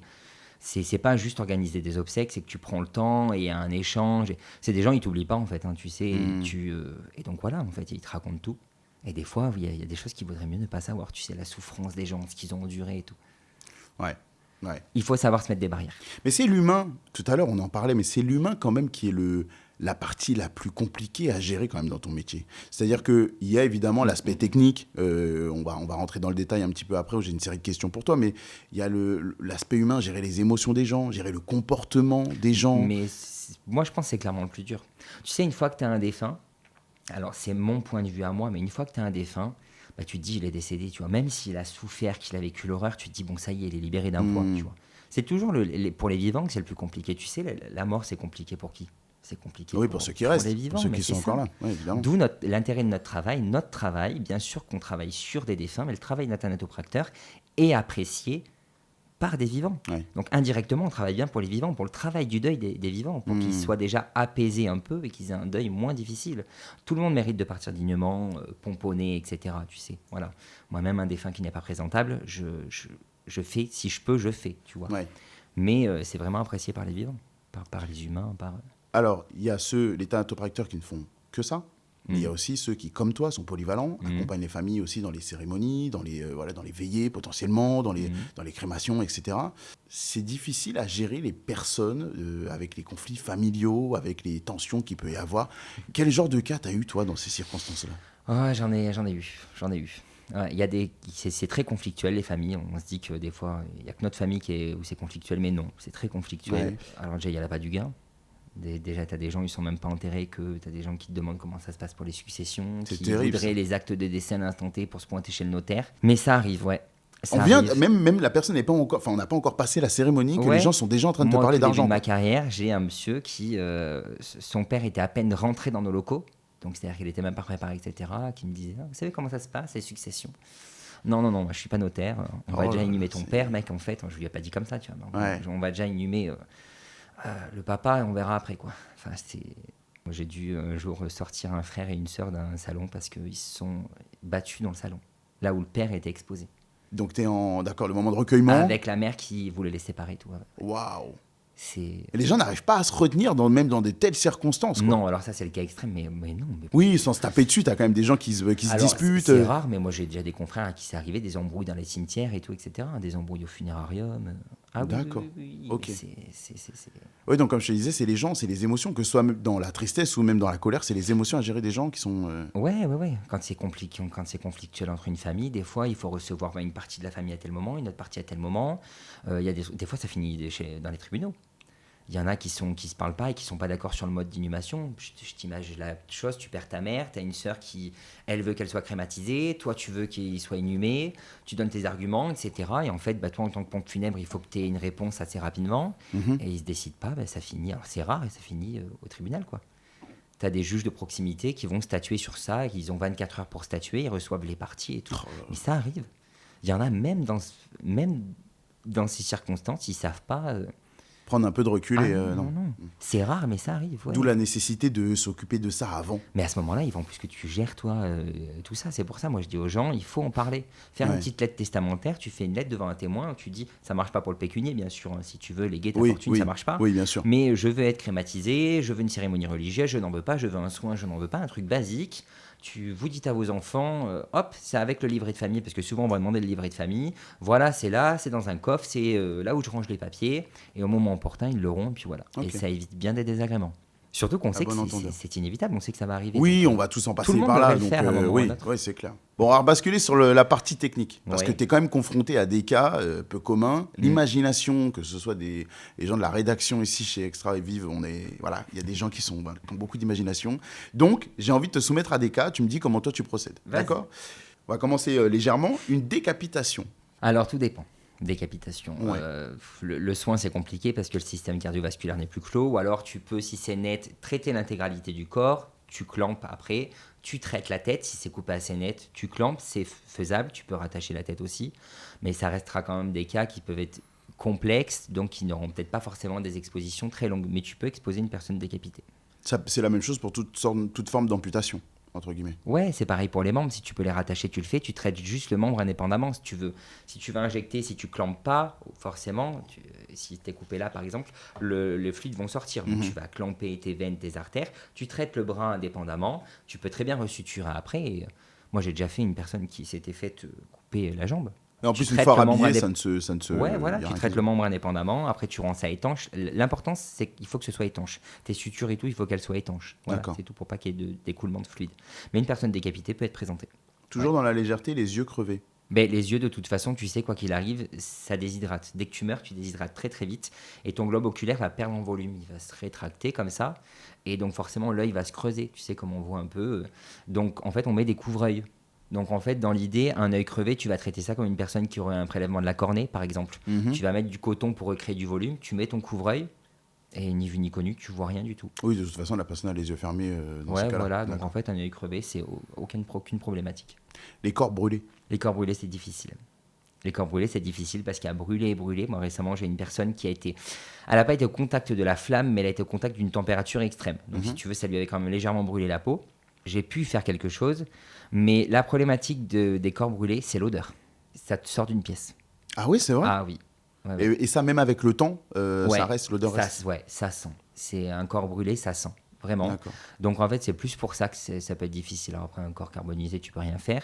[SPEAKER 1] C'est pas juste organiser des obsèques, c'est que tu prends le temps et il y a un échange. C'est des gens, ils t'oublient pas en fait, hein, tu sais. Et donc voilà, en fait, ils te racontent tout. Et des fois, il y a des choses qu'il vaudrait mieux ne pas savoir. Tu sais, la souffrance des gens, ce qu'ils ont enduré et tout.
[SPEAKER 2] Ouais. Ouais.
[SPEAKER 1] Il faut savoir se mettre des barrières.
[SPEAKER 2] Mais c'est l'humain, tout à l'heure on en parlait, mais c'est l'humain quand même qui est la partie la plus compliquée à gérer quand même dans ton métier. C'est-à-dire qu'il y a évidemment l'aspect technique, on va rentrer dans le détail un petit peu après, où j'ai une série de questions pour toi, mais il y a l'aspect humain, gérer les émotions des gens, gérer le comportement des gens.
[SPEAKER 1] Mais moi, je pense que c'est clairement le plus dur. Tu sais, une fois que tu as un défunt, alors c'est mon point de vue à moi, mais une fois que tu as un défunt, bah, tu te dis, il est décédé, tu vois. Même s'il a souffert, qu'il a vécu l'horreur, tu te dis, bon, ça y est, il est libéré d'un poids, tu vois. C'est toujours pour les vivants que c'est le plus compliqué. Tu sais, la mort, c'est compliqué pour qui? C'est compliqué
[SPEAKER 2] Oui, pour ceux qui restent,
[SPEAKER 1] les vivants,
[SPEAKER 2] pour ceux
[SPEAKER 1] mais
[SPEAKER 2] qui sont encore là, oui, évidemment.
[SPEAKER 1] D'où l'intérêt de notre travail. Notre travail, bien sûr qu'on travaille sur des défunts, mais le travail d'un thanatopracteur est apprécié par des vivants.
[SPEAKER 2] Ouais.
[SPEAKER 1] Donc indirectement, on travaille bien pour les vivants, pour le travail du deuil des vivants, pour qu'ils soient déjà apaisés un peu et qu'ils aient un deuil moins difficile. Tout le monde mérite de partir dignement, pomponné, etc. Tu sais, voilà. Moi-même, un défunt qui n'est pas présentable, je fais, si je peux, je fais, tu vois.
[SPEAKER 2] Ouais.
[SPEAKER 1] Mais c'est vraiment apprécié par les vivants, par les humains,
[SPEAKER 2] Alors, il y a les thanatopracteurs qui ne font que ça. Il y a aussi ceux qui, comme toi, sont polyvalents, accompagnent les familles aussi dans les cérémonies, dans les veillées potentiellement, dans les crémations, etc. C'est difficile à gérer les personnes avec les conflits familiaux, avec les tensions qu'il peut y avoir. Quel genre de cas tu as eu, toi, dans ces circonstances-là?
[SPEAKER 1] J'en ai eu. Ouais, c'est très conflictuel, les familles. On se dit que des fois, il n'y a que notre famille où c'est conflictuel, mais non, c'est très conflictuel.
[SPEAKER 2] Ouais.
[SPEAKER 1] Alors déjà, il n'y a là pas du gain. Déjà, tu as des gens, ils ne sont même pas enterrés, tu as des gens qui te demandent comment ça se passe pour les successions,
[SPEAKER 2] C'est
[SPEAKER 1] qui
[SPEAKER 2] terrible,
[SPEAKER 1] voudraient
[SPEAKER 2] ça.
[SPEAKER 1] les actes de décès à l'instant T pour se pointer chez le notaire. Mais ça arrive, ouais. Ça
[SPEAKER 2] On vient,
[SPEAKER 1] arrive.
[SPEAKER 2] même la personne n'est pas encore, enfin, on n'a pas encore passé la cérémonie, que
[SPEAKER 1] Ouais.
[SPEAKER 2] les gens sont déjà en train de te
[SPEAKER 1] Moi,
[SPEAKER 2] parler
[SPEAKER 1] au tout début
[SPEAKER 2] d'argent.
[SPEAKER 1] de ma carrière, j'ai un monsieur qui, son père était à peine rentré dans nos locaux, donc c'est-à-dire qu'il n'était même pas préparé, etc., qui me disait, ah, vous savez comment ça se passe, les successions? Non, moi, je suis pas notaire. On va déjà inhumer ton père, mec, en fait. Je lui ai pas dit comme ça, tu vois.
[SPEAKER 2] Ouais.
[SPEAKER 1] On va déjà inhumer le papa et on verra après, quoi. Enfin, j'ai dû un jour sortir un frère et une sœur d'un salon parce qu'ils se sont battus dans le salon, là où le père était exposé.
[SPEAKER 2] Donc, tu es d'accord, le moment de recueillement.
[SPEAKER 1] Avec la mère qui voulait les séparer, tout.
[SPEAKER 2] Waouh!
[SPEAKER 1] C'est...
[SPEAKER 2] Et les gens n'arrivent pas à se retenir, même dans de telles circonstances, quoi.
[SPEAKER 1] Non, alors ça, c'est le cas extrême, mais non. Mais...
[SPEAKER 2] Oui, sans se taper dessus, tu as quand même des gens qui se disputent.
[SPEAKER 1] C'est rare, mais moi, j'ai déjà des confrères à qui c'est arrivé, des embrouilles dans les cimetières et tout, etc. Des embrouilles au funérarium. Ah oui,
[SPEAKER 2] D'accord.
[SPEAKER 1] oui.
[SPEAKER 2] Ok.
[SPEAKER 1] C'est...
[SPEAKER 2] Oui, donc comme je te disais, c'est les gens, c'est les émotions, que ce soit dans la tristesse ou même dans la colère, c'est les émotions à gérer des gens qui sont...
[SPEAKER 1] Ouais. Quand c'est conflictuel entre une famille, des fois, il faut recevoir une partie de la famille à tel moment, une autre partie à tel moment. Il y a des fois, ça finit dans les tribunaux. Il y en a qui se parlent pas et qui sont pas d'accord sur le mode d'inhumation. Je t'imagine la chose, tu perds ta mère, tu as une sœur qui, elle veut qu'elle soit crématisée, toi tu veux qu'il soit inhumé, tu donnes tes arguments, etc. Et en fait, toi en tant que pompe funèbre, il faut que tu aies une réponse assez rapidement. Et ils se décident pas, ça finit, alors c'est rare et ça finit au tribunal, quoi. Tu as des juges de proximité qui vont statuer sur ça, ils ont 24 heures pour statuer, ils reçoivent les parties et tout. Mais ça arrive. Il y en a même dans ces circonstances, ils savent pas...
[SPEAKER 2] prendre un peu de recul
[SPEAKER 1] non. C'est rare, mais ça arrive. Ouais.
[SPEAKER 2] D'où la nécessité de s'occuper de ça avant.
[SPEAKER 1] Mais à ce moment-là, il faut en plus que tu gères, toi, tout ça. C'est pour ça, moi, je dis aux gens, il faut en parler. Faire une petite lettre testamentaire, tu fais une lettre devant un témoin, tu dis, ça marche pas pour le pécunier, bien sûr. Hein, si tu veux léguer ta fortune, ça marche pas.
[SPEAKER 2] Oui, bien sûr.
[SPEAKER 1] Mais je veux être crématisé, je veux une cérémonie religieuse, je n'en veux pas, je veux un soin, je n'en veux pas, un truc basique. Vous dites à vos enfants, hop, c'est avec le livret de famille, parce que souvent on va demander le livret de famille. Voilà, c'est là, c'est dans un coffre, c'est là où je range les papiers. Et au moment opportun, ils l'auront, et puis voilà. Okay. Et ça évite bien des désagréments. Surtout qu'on sait que c'est inévitable, on sait que ça va arriver.
[SPEAKER 2] Oui,
[SPEAKER 1] donc,
[SPEAKER 2] on va tous en passer par là. Donc, oui, c'est clair. Bon, on va basculer sur la partie technique, parce que tu es quand même confronté à des cas peu communs. L'imagination, que ce soit les gens de la rédaction ici chez Extra et Vive, il y a des gens qui ont beaucoup d'imagination. Donc, j'ai envie de te soumettre à des cas, tu me dis comment toi tu procèdes. D'accord ? On va commencer légèrement. Une décapitation.
[SPEAKER 1] Alors, tout dépend. Décapitation. Ouais. Le soin, c'est compliqué parce que le système cardiovasculaire n'est plus clos. Ou alors, tu peux, si c'est net, traiter l'intégralité du corps. Tu clampes après. Tu traites la tête. Si c'est coupé assez net, tu clampes. C'est faisable. Tu peux rattacher la tête aussi. Mais ça restera quand même des cas qui peuvent être complexes, donc qui n'auront peut-être pas forcément des expositions très longues. Mais tu peux exposer une personne décapitée.
[SPEAKER 2] C'est la même chose pour toute forme d'amputation, entre guillemets.
[SPEAKER 1] Ouais, c'est pareil pour les membres. Si tu peux les rattacher, tu le fais. Tu traites juste le membre indépendamment. Si tu veux injecter, si tu clampes pas, forcément, si tu es coupé là, par exemple, les fluides vont sortir. Donc, tu vas clamper tes veines, tes artères. Tu traites le bras indépendamment. Tu peux très bien resuturer après. Et, moi, j'ai déjà fait une personne qui s'était faite couper la jambe.
[SPEAKER 2] Et en
[SPEAKER 1] Tu
[SPEAKER 2] plus, une
[SPEAKER 1] traites
[SPEAKER 2] fois
[SPEAKER 1] le membre
[SPEAKER 2] rhabillé, ça ne se.
[SPEAKER 1] Ouais, voilà,
[SPEAKER 2] Y a
[SPEAKER 1] tu
[SPEAKER 2] rien
[SPEAKER 1] traites
[SPEAKER 2] qui-
[SPEAKER 1] le membre indépendamment, après tu rends ça étanche. L'important, c'est qu'il faut que ce soit étanche. Tes sutures et tout, il faut qu'elles soient étanches. Voilà,
[SPEAKER 2] D'accord.
[SPEAKER 1] c'est tout pour pas qu'il y ait d'écoulement de fluide. Mais une personne décapitée peut être présentée.
[SPEAKER 2] Toujours dans la légèreté, les yeux crevés.
[SPEAKER 1] Mais les yeux, de toute façon, tu sais, quoi qu'il arrive, ça déshydrate. Dès que tu meurs, tu déshydrates très très vite. Et ton globe oculaire va perdre en volume. Il va se rétracter comme ça. Et donc, forcément, l'œil va se creuser. Tu sais, comme on voit un peu. Donc, en fait, on met des couvre-œils. Donc, en fait, dans l'idée, un œil crevé, tu vas traiter ça comme une personne qui aurait un prélèvement de la cornée, par exemple. Tu vas mettre du coton pour recréer du volume. Tu mets ton couvre-œil. Et ni vu ni connu, tu vois rien du tout.
[SPEAKER 2] Oui, de toute façon, la personne a les yeux fermés dans ces
[SPEAKER 1] Ouais,
[SPEAKER 2] cas-là.
[SPEAKER 1] voilà. Donc,
[SPEAKER 2] D'accord.
[SPEAKER 1] en fait, un œil crevé, c'est aucune problématique.
[SPEAKER 2] Les corps brûlés.
[SPEAKER 1] Les corps brûlés, c'est difficile. Les corps brûlés, c'est difficile parce qu'il y a brûlé et brûlé. Moi, récemment, j'ai une personne qui a été. Elle n'a pas été au contact de la flamme, mais elle a été au contact d'une température extrême. Donc, si tu veux, ça lui avait quand même légèrement brûlé la peau. J'ai pu faire quelque chose, mais la problématique des corps brûlés, c'est l'odeur. Ça te sort d'une pièce.
[SPEAKER 2] Ah oui, c'est vrai.
[SPEAKER 1] Ah oui. Ouais, ouais.
[SPEAKER 2] Et ça, même avec le temps,
[SPEAKER 1] Ouais,
[SPEAKER 2] ça reste, l'odeur
[SPEAKER 1] ça,
[SPEAKER 2] reste.
[SPEAKER 1] ouais, ça sent. C'est un corps brûlé, ça sent. Vraiment.
[SPEAKER 2] D'accord.
[SPEAKER 1] Donc en fait, c'est plus pour ça que ça peut être difficile. Alors après, un corps carbonisé, tu peux rien faire.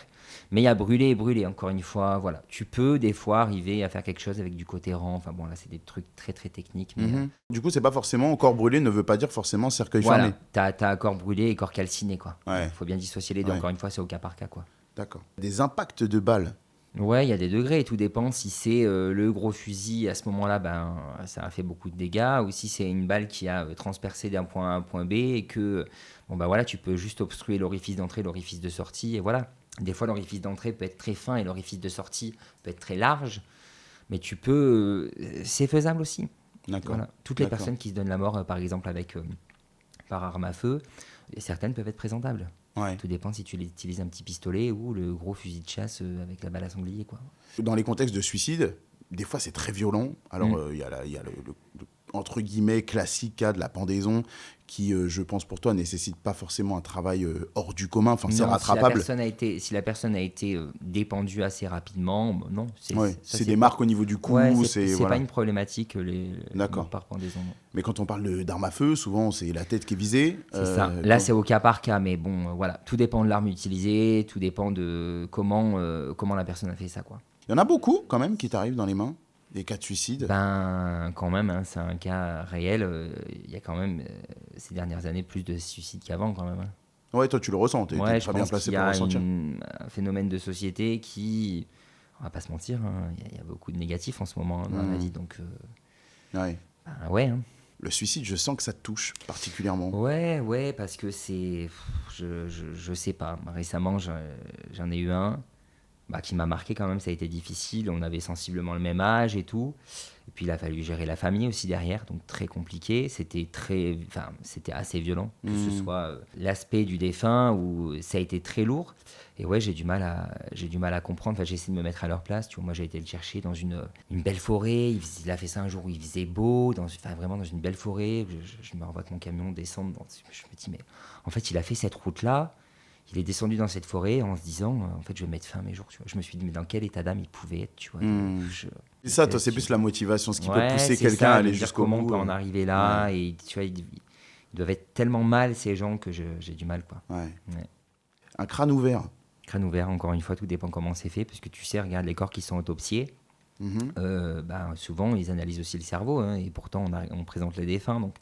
[SPEAKER 1] Mais il y a brûlé et brûlé, encore une fois. Voilà. Tu peux des fois arriver à faire quelque chose avec du cotérant. Enfin bon, là, c'est des trucs très très techniques. Mais,
[SPEAKER 2] Du coup, c'est pas forcément corps brûlé ne veut pas dire forcément cercueil
[SPEAKER 1] voilà,
[SPEAKER 2] fermé.
[SPEAKER 1] t'as un corps brûlé et corps calciné, quoi.
[SPEAKER 2] Ouais.
[SPEAKER 1] Faut bien dissocier les deux.
[SPEAKER 2] Ouais.
[SPEAKER 1] Encore une fois, c'est au cas par cas, quoi.
[SPEAKER 2] D'accord. Des impacts de balles.
[SPEAKER 1] Ouais, il y a des degrés et tout dépend. Si c'est le gros fusil, à ce moment-là, ben, ça a fait beaucoup de dégâts. Ou si c'est une balle qui a transpercé d'un point A à un point B et que, bon, ben voilà, tu peux juste obstruer l'orifice d'entrée, l'orifice de sortie. Et voilà. Des fois, l'orifice d'entrée peut être très fin et l'orifice de sortie peut être très large. Mais tu peux. C'est faisable aussi.
[SPEAKER 2] D'accord.
[SPEAKER 1] Voilà. Toutes les
[SPEAKER 2] D'accord.
[SPEAKER 1] personnes qui se donnent la mort, par exemple, avec, par arme à feu, certaines peuvent être présentables.
[SPEAKER 2] Ouais.
[SPEAKER 1] Tout dépend si tu utilises un petit pistolet ou le gros fusil de chasse avec la balle à sanglier, quoi.
[SPEAKER 2] Dans les contextes de suicide, des fois, c'est très violent. Alors, il y a le entre guillemets, classique cas de la pendaison qui, je pense pour toi, nécessite pas forcément un travail hors du commun. Enfin, c'est
[SPEAKER 1] Non,
[SPEAKER 2] rattrapable.
[SPEAKER 1] Si la personne a été dépendue assez rapidement, non.
[SPEAKER 2] Ouais,
[SPEAKER 1] Ça,
[SPEAKER 2] c'est des marques au niveau du cou.
[SPEAKER 1] Ouais,
[SPEAKER 2] c'est
[SPEAKER 1] c'est
[SPEAKER 2] voilà.
[SPEAKER 1] pas une problématique,
[SPEAKER 2] D'accord.
[SPEAKER 1] par pendaison. Non.
[SPEAKER 2] Mais quand on parle d'armes à feu, souvent, c'est la tête qui est visée.
[SPEAKER 1] C'est ça. Là,
[SPEAKER 2] quand-
[SPEAKER 1] c'est au cas par cas, mais bon, voilà. Tout dépend de l'arme utilisée, tout dépend de comment la personne a fait ça, quoi.
[SPEAKER 2] Il y en a beaucoup, quand même, qui t'arrivent dans les mains, des cas de suicide.
[SPEAKER 1] Ben, quand même, hein, c'est un cas réel. Il y a quand même, ces dernières années, plus de suicides qu'avant, quand même. Hein.
[SPEAKER 2] Ouais, toi, tu le ressens. T'es
[SPEAKER 1] Ouais, je
[SPEAKER 2] très bien
[SPEAKER 1] pense
[SPEAKER 2] placé
[SPEAKER 1] qu'il y
[SPEAKER 2] pour le
[SPEAKER 1] a
[SPEAKER 2] ressentir.
[SPEAKER 1] un phénomène de société qui, on va pas se mentir, hein, il y a beaucoup de négatifs en ce moment dans la vie, donc
[SPEAKER 2] Ouais.
[SPEAKER 1] ben, ouais. Hein.
[SPEAKER 2] Le suicide, je sens que ça te touche particulièrement.
[SPEAKER 1] Ouais, parce que c'est, je sais pas. Récemment, j'en ai eu un. Qui m'a marqué quand même, ça a été difficile, on avait sensiblement le même âge et tout, et puis il a fallu gérer la famille aussi derrière, donc très compliqué, c'était assez violent, que ce soit l'aspect du défunt, ou ça a été très lourd, et ouais, j'ai du mal à comprendre, enfin, j'ai essayé de me mettre à leur place, tu vois, moi j'ai été le chercher dans une belle forêt, il a fait ça un jour où il faisait beau, vraiment dans une belle forêt, je me revois que mon camion descendre, je me dis, mais en fait il a fait cette route-là, il est descendu dans cette forêt en se disant, en fait, je vais mettre fin à mes jours. Tu vois. Je me suis dit, mais dans quel état d'âme il pouvait être, tu vois.
[SPEAKER 2] C'est ça, toi, c'est plus la motivation, ce qui peut pousser
[SPEAKER 1] c'est
[SPEAKER 2] quelqu'un
[SPEAKER 1] ça,
[SPEAKER 2] à
[SPEAKER 1] de
[SPEAKER 2] aller
[SPEAKER 1] me dire
[SPEAKER 2] jusqu'au
[SPEAKER 1] comment
[SPEAKER 2] bout.
[SPEAKER 1] on peut en arriver là. Et tu vois, ils doivent être tellement mal, ces gens, que j'ai du mal, quoi.
[SPEAKER 2] Ouais.
[SPEAKER 1] Ouais.
[SPEAKER 2] Un crâne ouvert.
[SPEAKER 1] Crâne ouvert, encore une fois, tout dépend comment c'est fait, parce que tu sais, regarde les corps qui sont autopsiés. Souvent, ils analysent aussi le cerveau, hein, et pourtant, on présente les défunts. Donc,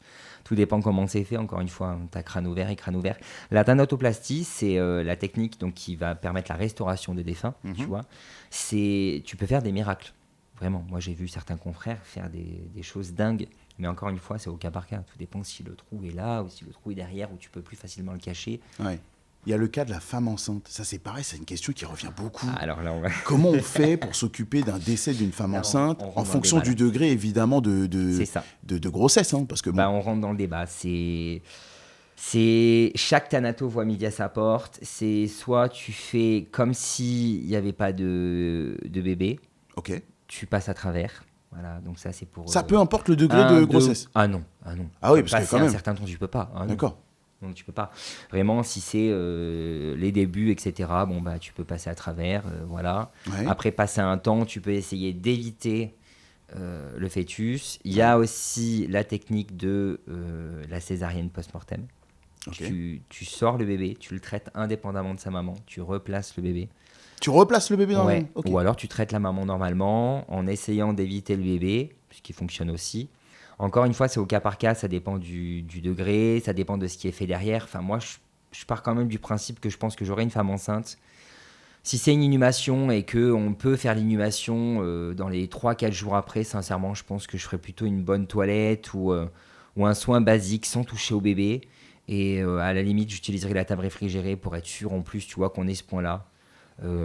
[SPEAKER 1] tout dépend comment c'est fait. Encore une fois, tu as crâne ouvert et crâne ouvert. La thanatoplastie, c'est la technique donc, qui va permettre la restauration des défunts. Tu vois. Tu peux faire des miracles. Vraiment. Moi, j'ai vu certains confrères faire des choses dingues. Mais encore une fois, c'est au cas par cas. Tout dépend si le trou est là ou si le trou est derrière, ou tu peux plus facilement le cacher.
[SPEAKER 2] Ouais. Il y a le cas de la femme enceinte. Ça, c'est pareil, c'est une question qui revient beaucoup.
[SPEAKER 1] Alors là, on va...
[SPEAKER 2] Comment on fait pour s'occuper d'un décès d'une femme
[SPEAKER 1] Là,
[SPEAKER 2] enceinte,
[SPEAKER 1] on rentre
[SPEAKER 2] en
[SPEAKER 1] dans
[SPEAKER 2] fonction
[SPEAKER 1] le débat,
[SPEAKER 2] du degré, évidemment, de
[SPEAKER 1] ça.
[SPEAKER 2] de grossesse, hein, parce que bon,
[SPEAKER 1] On rentre dans le débat. C'est chaque thanato voit midi à sa porte. C'est soit tu fais comme s'il n'y avait pas de bébé,
[SPEAKER 2] ok.
[SPEAKER 1] tu passes à travers. Voilà, donc ça c'est pour.
[SPEAKER 2] Ça peu importe le degré de grossesse.
[SPEAKER 1] Ah non.
[SPEAKER 2] Ah oui, parce que
[SPEAKER 1] Passer
[SPEAKER 2] quand même.
[SPEAKER 1] un certain temps, tu peux pas. Ah non.
[SPEAKER 2] D'accord.
[SPEAKER 1] Donc tu peux pas. Vraiment, si c'est les débuts, etc. Tu peux passer à travers, voilà.
[SPEAKER 2] Ouais.
[SPEAKER 1] Après, passer un temps, tu peux essayer d'éviter le fœtus. Il y a aussi la technique de la césarienne post-mortem.
[SPEAKER 2] Okay.
[SPEAKER 1] Tu sors le bébé, tu le traites indépendamment de sa maman, tu replaces le bébé.
[SPEAKER 2] Tu replaces le bébé dans
[SPEAKER 1] Ouais.
[SPEAKER 2] le... Okay.
[SPEAKER 1] Ou alors tu traites la maman normalement en essayant d'éviter le bébé, ce qui fonctionne aussi. Encore une fois, c'est au cas par cas, ça dépend du degré, ça dépend de ce qui est fait derrière. Enfin, moi, je pars quand même du principe que je pense que j'aurai une femme enceinte. Si c'est une inhumation et qu'on peut faire l'inhumation dans les 3-4 jours après, sincèrement, je pense que je ferai plutôt une bonne toilette ou un soin basique sans toucher au bébé. Et à la limite, j'utiliserai la table réfrigérée pour être sûr en plus, tu vois, qu'on ait ce point-là.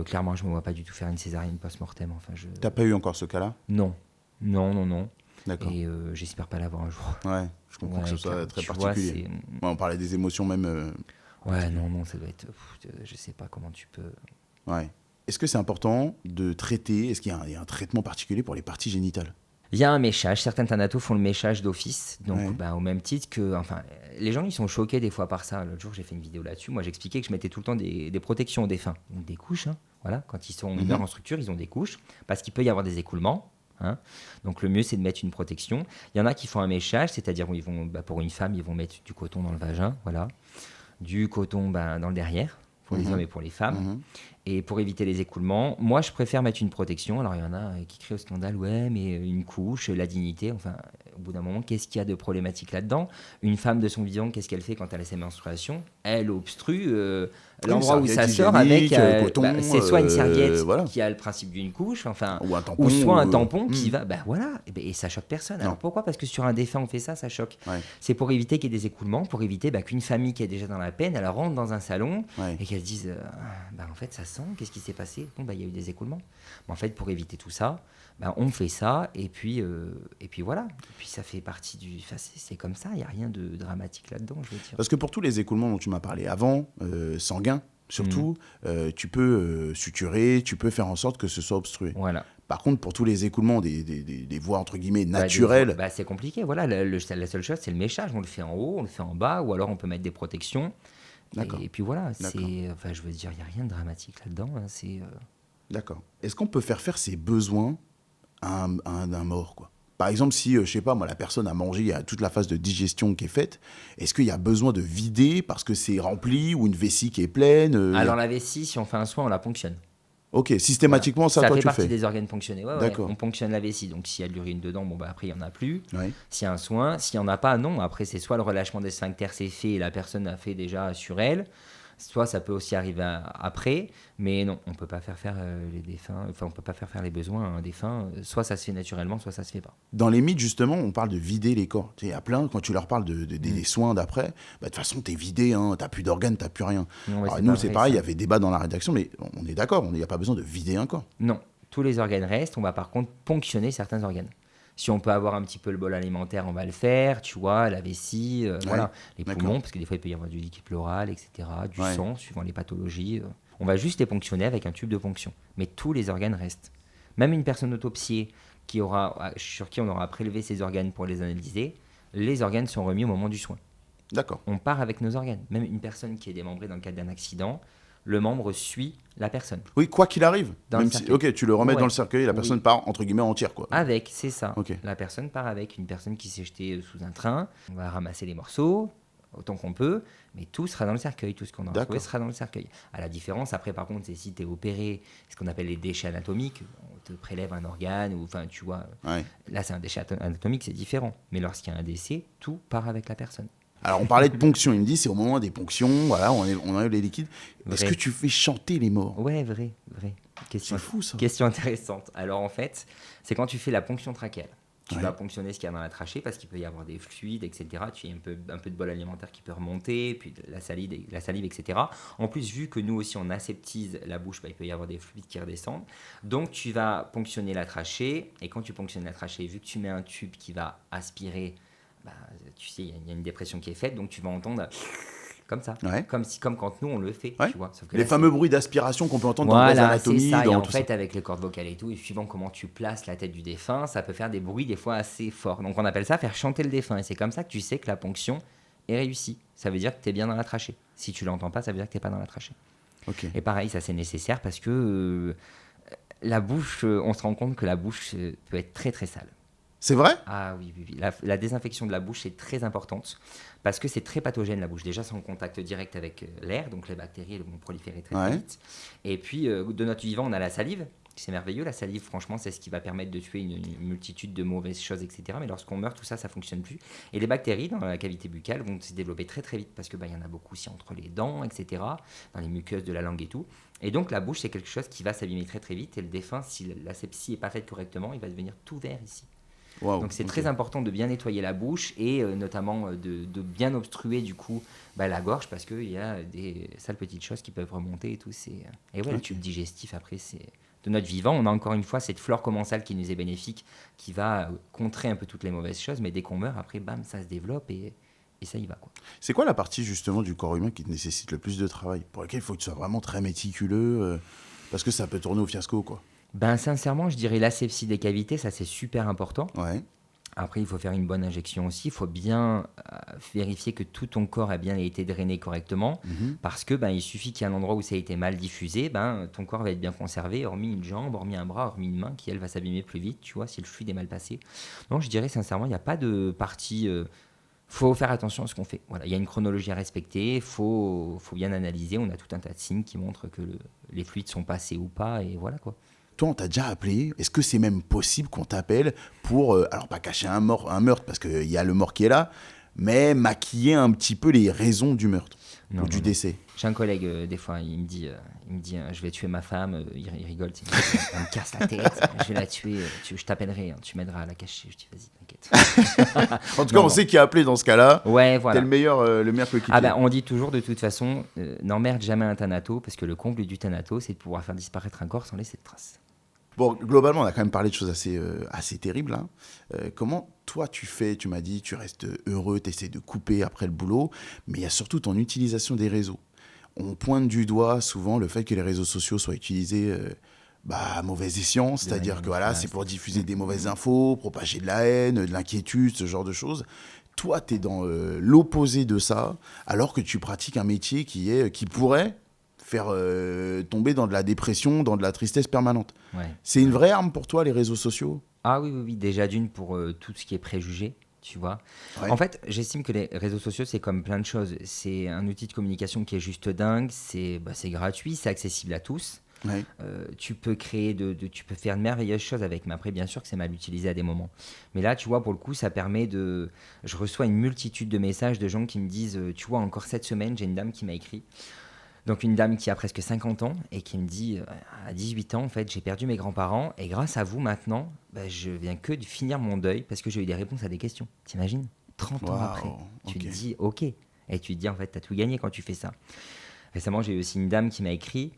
[SPEAKER 1] Clairement, je ne me vois pas du tout faire une césarienne post-mortem. Enfin,
[SPEAKER 2] T'as pas eu encore ce cas-là?
[SPEAKER 1] Non. Non.
[SPEAKER 2] D'accord.
[SPEAKER 1] Et j'espère pas l'avoir un jour.
[SPEAKER 2] Ouais, je comprends que ce soit très particulier.
[SPEAKER 1] Vois,
[SPEAKER 2] on parlait des émotions même.
[SPEAKER 1] Ouais, non, ça doit être... je sais pas comment tu peux...
[SPEAKER 2] Ouais. Est-ce que c'est important de traiter, est-ce qu'il y a un traitement particulier pour les parties génitales?
[SPEAKER 1] Il y a un méchage, certains thanatos font le méchage d'office, donc
[SPEAKER 2] Ouais.
[SPEAKER 1] au même titre que... Enfin, les gens, ils sont choqués des fois par ça. L'autre jour, j'ai fait une vidéo là-dessus. Moi, j'expliquais que je mettais tout le temps des protections aux défunts. Donc des couches, hein. Voilà, quand ils meurent en structure, ils ont des couches, parce qu'il peut y avoir des écoulements. Hein. Donc le mieux, c'est de mettre une protection. Il y en a qui font un méchage, c'est-à-dire ils vont, pour une femme, ils vont mettre du coton dans le vagin, voilà, du coton dans le derrière, pour les hommes et pour les femmes. Et pour éviter les écoulements, moi je préfère mettre une protection. Alors il y en a qui crient au scandale, ouais, mais une couche, la dignité, enfin, au bout d'un moment, qu'est-ce qu'il y a de problématique là-dedans? Une femme de son vivant, qu'est-ce qu'elle fait quand elle a ses menstruations? Elle obstrue l'endroit où ça sort avec.
[SPEAKER 2] Coton,
[SPEAKER 1] c'est soit une serviette
[SPEAKER 2] voilà.
[SPEAKER 1] qui a le principe d'une couche, enfin,
[SPEAKER 2] ou un tampon,
[SPEAKER 1] ou soit un tampon qui va. Voilà, et ça choque personne.
[SPEAKER 2] Non.
[SPEAKER 1] Alors pourquoi? Parce que sur un défunt, on fait ça, ça choque.
[SPEAKER 2] Ouais.
[SPEAKER 1] C'est pour éviter qu'il y ait des écoulements, pour éviter qu'une famille qui est déjà dans la peine, elle rentre dans un salon et qu'elle se dise en fait, ça sent, qu'est-ce qui s'est passé? Bon, il y a eu des écoulements. Mais en fait, pour éviter tout ça, on fait ça, et puis voilà. Et puis ça fait partie du. Enfin, c'est comme ça, il n'y a rien de dramatique là-dedans, je veux dire.
[SPEAKER 2] Parce que pour tous les écoulements dont tu m'as parlé avant, sanguins, surtout, tu peux suturer, tu peux faire en sorte que ce soit obstrué.
[SPEAKER 1] Voilà.
[SPEAKER 2] Par contre, pour tous les écoulements des voies entre guillemets naturelles,
[SPEAKER 1] c'est compliqué. Voilà, la seule chose, c'est le méchage. On le fait en haut, on le fait en bas, ou alors on peut mettre des protections. Et puis voilà, je veux dire, il n'y a rien de dramatique là-dedans. Hein,
[SPEAKER 2] D'accord. Est-ce qu'on peut faire ses besoins à un mort, quoi? Par exemple, si, je sais pas, moi, la personne a mangé, il y a toute la phase de digestion qui est faite, est-ce qu'il y a besoin de vider parce que c'est rempli ou une vessie qui est pleine
[SPEAKER 1] Alors la vessie, si on fait un soin, on la ponctionne.
[SPEAKER 2] Ok, systématiquement,
[SPEAKER 1] voilà.
[SPEAKER 2] ça toi, tu fais.
[SPEAKER 1] Ça fait partie des organes ponctionnés. Ouais,
[SPEAKER 2] D'accord.
[SPEAKER 1] On ponctionne la vessie. Donc s'il y a de l'urine dedans, après, il n'y en a plus.
[SPEAKER 2] Ouais.
[SPEAKER 1] S'il y a un soin, s'il n'y en a pas, non. Après, c'est soit le relâchement des sphincters, c'est fait et la personne a fait déjà sur elle. Soit ça peut aussi arriver après, mais non, on peut pas faire les défunts, on peut pas faire les besoins à un défunt. Soit ça se fait naturellement, soit ça se fait pas.
[SPEAKER 2] Dans les mythes, justement, on parle de vider les corps. Tu sais, il y a plein, quand tu leur parles des soins d'après, de toute façon, t'es vidé, hein, t'as plus d'organes, t'as plus rien.
[SPEAKER 1] Non,
[SPEAKER 2] alors, nous, c'est pareil, il y avait débat dans la rédaction, mais on est d'accord, il n'y a pas besoin de vider un corps.
[SPEAKER 1] Non, tous les organes restent, on va par contre ponctionner certains organes. Si on peut avoir un petit peu le bol alimentaire, on va le faire, tu vois, la vessie, voilà, les poumons, parce que des fois il peut y avoir du liquide pleural, etc., du sang, suivant les pathologies. On va juste les ponctionner avec un tube de ponction. Mais tous les organes restent. Même une personne autopsiée sur qui on aura prélevé ses organes pour les analyser, les organes sont remis au moment du soin.
[SPEAKER 2] D'accord.
[SPEAKER 1] On part avec nos organes. Même une personne qui est démembrée dans le cadre d'un accident, le membre suit la personne.
[SPEAKER 2] Oui, quoi qu'il arrive. Même si, ok, tu le remets dans le cercueil, la personne part entre guillemets entière, quoi.
[SPEAKER 1] Avec, c'est ça.
[SPEAKER 2] Okay.
[SPEAKER 1] La personne part avec. Une personne qui s'est jetée sous un train, on va ramasser les morceaux autant qu'on peut, mais tout sera dans le cercueil. Tout ce qu'on a retrouvé sera dans le cercueil. À la différence, après, par contre, c'est si tu es opéré, ce qu'on appelle les déchets anatomiques, on te prélève un organe, ou enfin, tu vois, là c'est un déchet anatomique, c'est différent. Mais lorsqu'il y a un décès, tout part avec la personne.
[SPEAKER 2] Alors, on parlait de ponction. Il me dit, c'est au moment des ponctions, voilà, on a eu les liquides. Est-ce que tu fais chanter les morts?
[SPEAKER 1] Ouais, vrai.
[SPEAKER 2] C'est fou, ça.
[SPEAKER 1] Question intéressante. Alors, en fait, c'est quand tu fais la ponction trachéale. Tu vas ponctionner ce qu'il y a dans la trachée parce qu'il peut y avoir des fluides, etc. Tu as un peu de bol alimentaire qui peut remonter, puis la salive, etc. En plus, vu que nous aussi, on aseptise la bouche, il peut y avoir des fluides qui redescendent. Donc, tu vas ponctionner la trachée. Et quand tu ponctionnes la trachée, vu que tu mets un tube qui va aspirer, tu sais, il y a une dépression qui est faite, donc tu vas entendre comme ça, comme quand nous on le fait, tu vois. Sauf que
[SPEAKER 2] les fameux bruits d'aspiration qu'on peut entendre dans les anatomies.
[SPEAKER 1] C'est ça. Et en fait, avec les cordes vocales et tout, et suivant comment tu places la tête du défunt, ça peut faire des bruits des fois assez forts. Donc on appelle ça faire chanter le défunt. Et c'est comme ça que tu sais que la ponction est réussie. Ça veut dire que tu es bien dans la trachée. Si tu l'entends pas, ça veut dire que tu n'es pas dans la trachée.
[SPEAKER 2] Okay.
[SPEAKER 1] Et pareil, ça c'est nécessaire parce que la bouche, on se rend compte que la bouche peut être très très sale.
[SPEAKER 2] C'est vrai?
[SPEAKER 1] Ah oui, oui, oui. La désinfection de la bouche est très importante parce que c'est très pathogène la bouche. Déjà, c'est en contact direct avec l'air, donc les bactéries elles vont proliférer très très
[SPEAKER 2] Ouais.
[SPEAKER 1] vite. Et puis, de notre vivant, on a la salive. C'est merveilleux, la salive, franchement, c'est ce qui va permettre de tuer une multitude de mauvaises choses, etc. Mais lorsqu'on meurt, tout ça, ça fonctionne plus. Et les bactéries dans la cavité buccale vont se développer très très vite parce que y en a beaucoup aussi entre les dents, etc., dans les muqueuses de la langue et tout. Et donc la bouche, c'est quelque chose qui va s'abîmer très très vite. Et le défunt, si l'asepsie n'est pas faite correctement, il va devenir tout vert ici.
[SPEAKER 2] Waouh.
[SPEAKER 1] Donc c'est
[SPEAKER 2] Ok.
[SPEAKER 1] très important de bien nettoyer la bouche et notamment de bien obstruer du coup la gorge parce qu'il y a des sales petites choses qui peuvent remonter et tout. Et ouais, le
[SPEAKER 2] Ok.
[SPEAKER 1] tube digestif après c'est de notre vivant. On a encore une fois cette flore commensale qui nous est bénéfique, qui va contrer un peu toutes les mauvaises choses, mais dès qu'on meurt après, bam, ça se développe et ça y va quoi.
[SPEAKER 2] C'est quoi la partie justement du corps humain qui te nécessite le plus de travail, pour laquelle il faut que tu sois vraiment très méticuleux, parce que ça peut tourner au fiasco, quoi.
[SPEAKER 1] Ben sincèrement, je dirais l'asepsie des cavités, ça c'est super important.
[SPEAKER 2] Ouais.
[SPEAKER 1] Après, il faut faire une bonne injection aussi. Il faut bien vérifier que tout ton corps a bien été drainé correctement.
[SPEAKER 2] Mhm.
[SPEAKER 1] Parce que il suffit qu'il y ait un endroit où ça a été mal diffusé, ton corps va être bien conservé, hormis une jambe, hormis un bras, hormis une main qui, elle, va s'abîmer plus vite, tu vois, si le fluide est mal passé. Donc, je dirais sincèrement, il n'y a pas de partie... faut faire attention à ce qu'on fait. Voilà, il y a une chronologie à respecter, faut bien analyser. On a tout un tas de signes qui montrent que les fluides sont passés ou pas, et voilà quoi.
[SPEAKER 2] Toi, on t'a déjà appelé. Est-ce que c'est même possible qu'on t'appelle pour, alors pas cacher un meurtre, parce qu'il y a le mort qui est là, mais maquiller un petit peu les raisons du meurtre
[SPEAKER 1] Non,
[SPEAKER 2] ou du
[SPEAKER 1] non, non.
[SPEAKER 2] décès?
[SPEAKER 1] J'ai un collègue, des fois, il me dit je vais tuer ma femme. Il rigole, tu sais, elle me casse la tête, je vais la tuer. Je t'appellerai, hein, tu m'aideras à la cacher. Je dis, vas-y, t'inquiète.
[SPEAKER 2] En tout cas,
[SPEAKER 1] Non,
[SPEAKER 2] on
[SPEAKER 1] non.
[SPEAKER 2] sait qui a appelé dans ce cas-là.
[SPEAKER 1] Ouais,
[SPEAKER 2] T'es
[SPEAKER 1] voilà.
[SPEAKER 2] le meilleur, le meilleur coéquipier.
[SPEAKER 1] Ah ben, on dit toujours de toute façon, n'emmerde jamais un thanato, parce que le comble du thanato, c'est de pouvoir faire disparaître un corps sans laisser de traces.
[SPEAKER 2] Bon, globalement, on a quand même parlé de choses assez terribles, hein. Comment toi tu fais? Tu m'as dit, tu restes heureux, tu essaies de couper après le boulot, mais il y a surtout ton utilisation des réseaux. On pointe du doigt souvent le fait que les réseaux sociaux soient utilisés à mauvais escient, c'est-à-dire
[SPEAKER 1] manière
[SPEAKER 2] que voilà,
[SPEAKER 1] néfaste.
[SPEAKER 2] c'est pour diffuser des mauvaises infos, propager de la haine, de l'inquiétude, ce genre de choses. Toi, tu es dans l'opposé de ça, alors que tu pratiques un métier qui pourrait faire tomber dans de la dépression, dans de la tristesse permanente.
[SPEAKER 1] Ouais.
[SPEAKER 2] C'est une vraie arme pour toi, les réseaux sociaux?
[SPEAKER 1] Ah oui, oui, oui, déjà d'une pour tout ce qui est préjugé, tu vois.
[SPEAKER 2] Ouais.
[SPEAKER 1] En fait, j'estime que les réseaux sociaux, c'est comme plein de choses. C'est un outil de communication qui est juste dingue, c'est gratuit, c'est accessible à tous.
[SPEAKER 2] Ouais.
[SPEAKER 1] Tu peux créer tu peux faire de merveilleuses choses avec, mais après, bien sûr que c'est mal utilisé à des moments. Mais là, tu vois, pour le coup, ça permet de... Je reçois une multitude de messages de gens qui me disent, tu vois, encore cette semaine, j'ai une dame qui m'a écrit. Donc une dame qui a presque 50 ans et qui me dit, à 18 ans, en fait, j'ai perdu mes grands-parents et grâce à vous, maintenant, je viens que de finir mon deuil parce que j'ai eu des réponses à des questions. T'imagines 30 ans
[SPEAKER 2] Waouh,
[SPEAKER 1] après, tu
[SPEAKER 2] ok.
[SPEAKER 1] te dis, ok. Et tu te dis, en fait, t'as tout gagné quand tu fais ça. Récemment, j'ai eu aussi une dame qui m'a écrit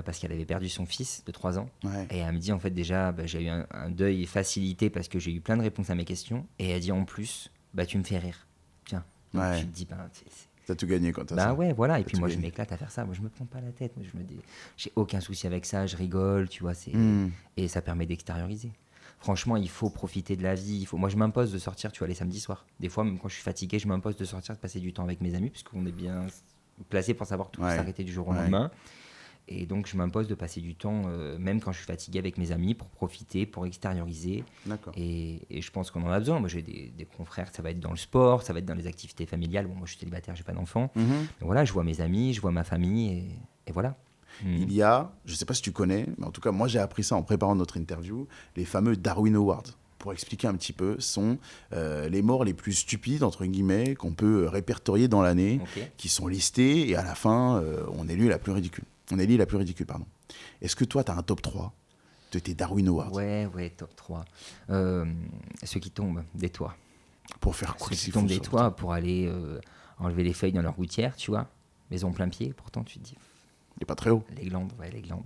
[SPEAKER 1] parce qu'elle avait perdu son fils de 3 ans.
[SPEAKER 2] Ouais.
[SPEAKER 1] Et elle me dit, en fait, déjà, j'ai eu un deuil facilité parce que j'ai eu plein de réponses à mes questions. Et elle dit, en plus, tu me fais rire. Tiens. Donc,
[SPEAKER 2] Ouais.
[SPEAKER 1] tu te dis,
[SPEAKER 2] T'as tout gagné quand t'as
[SPEAKER 1] bah
[SPEAKER 2] ça.
[SPEAKER 1] ouais, voilà. Et
[SPEAKER 2] T'as
[SPEAKER 1] puis
[SPEAKER 2] tout
[SPEAKER 1] moi, je
[SPEAKER 2] gagné.
[SPEAKER 1] m'éclate à faire ça. Moi, je me prends pas la tête. Moi, je me dis, j'ai aucun souci avec ça. Je rigole, tu vois.
[SPEAKER 2] Hmm.
[SPEAKER 1] Et ça permet d'extérioriser. Franchement, il faut profiter de la vie. Moi, je m'impose de sortir, tu vois, les samedis soirs. Des fois, même quand je suis fatigué, je m'impose de sortir, de passer du temps avec mes amis, puisqu'on est bien placé pour savoir que tout peut
[SPEAKER 2] Ouais.
[SPEAKER 1] s'arrêter du jour au
[SPEAKER 2] Ouais.
[SPEAKER 1] lendemain. Et donc, je m'impose de passer du temps, même quand je suis fatigué, avec mes amis, pour profiter, pour extérioriser.
[SPEAKER 2] D'accord.
[SPEAKER 1] Et je pense qu'on en a besoin. Moi, j'ai des confrères, ça va être dans le sport, ça va être dans les activités familiales. Bon, moi, je suis célibataire, j'ai pas d'enfant.
[SPEAKER 2] Mhm.
[SPEAKER 1] Donc voilà, je vois mes amis, je vois ma famille, et voilà.
[SPEAKER 2] Il y a, je ne sais pas si tu connais, mais en tout cas, moi j'ai appris ça en préparant notre interview, les fameux Darwin Awards. Pour expliquer un petit peu, sont les morts les plus stupides, entre guillemets, qu'on peut répertorier dans l'année,
[SPEAKER 1] Ok.
[SPEAKER 2] qui sont listés, et à la fin, on élit la plus ridicule. Pardon. Est-ce que toi, tu as un top 3 de tes Darwin Awards?
[SPEAKER 1] Ouais, top 3. Ceux qui tombent des toits.
[SPEAKER 2] Pour faire quoi
[SPEAKER 1] Ceux
[SPEAKER 2] s'il
[SPEAKER 1] qui
[SPEAKER 2] faut
[SPEAKER 1] tombent des
[SPEAKER 2] sortir.
[SPEAKER 1] toits pour aller enlever les feuilles dans leur gouttière, tu vois. Maison plein pied, pourtant tu te dis,
[SPEAKER 2] Il n'est pas très haut.
[SPEAKER 1] les glandes, ouais, les glandes.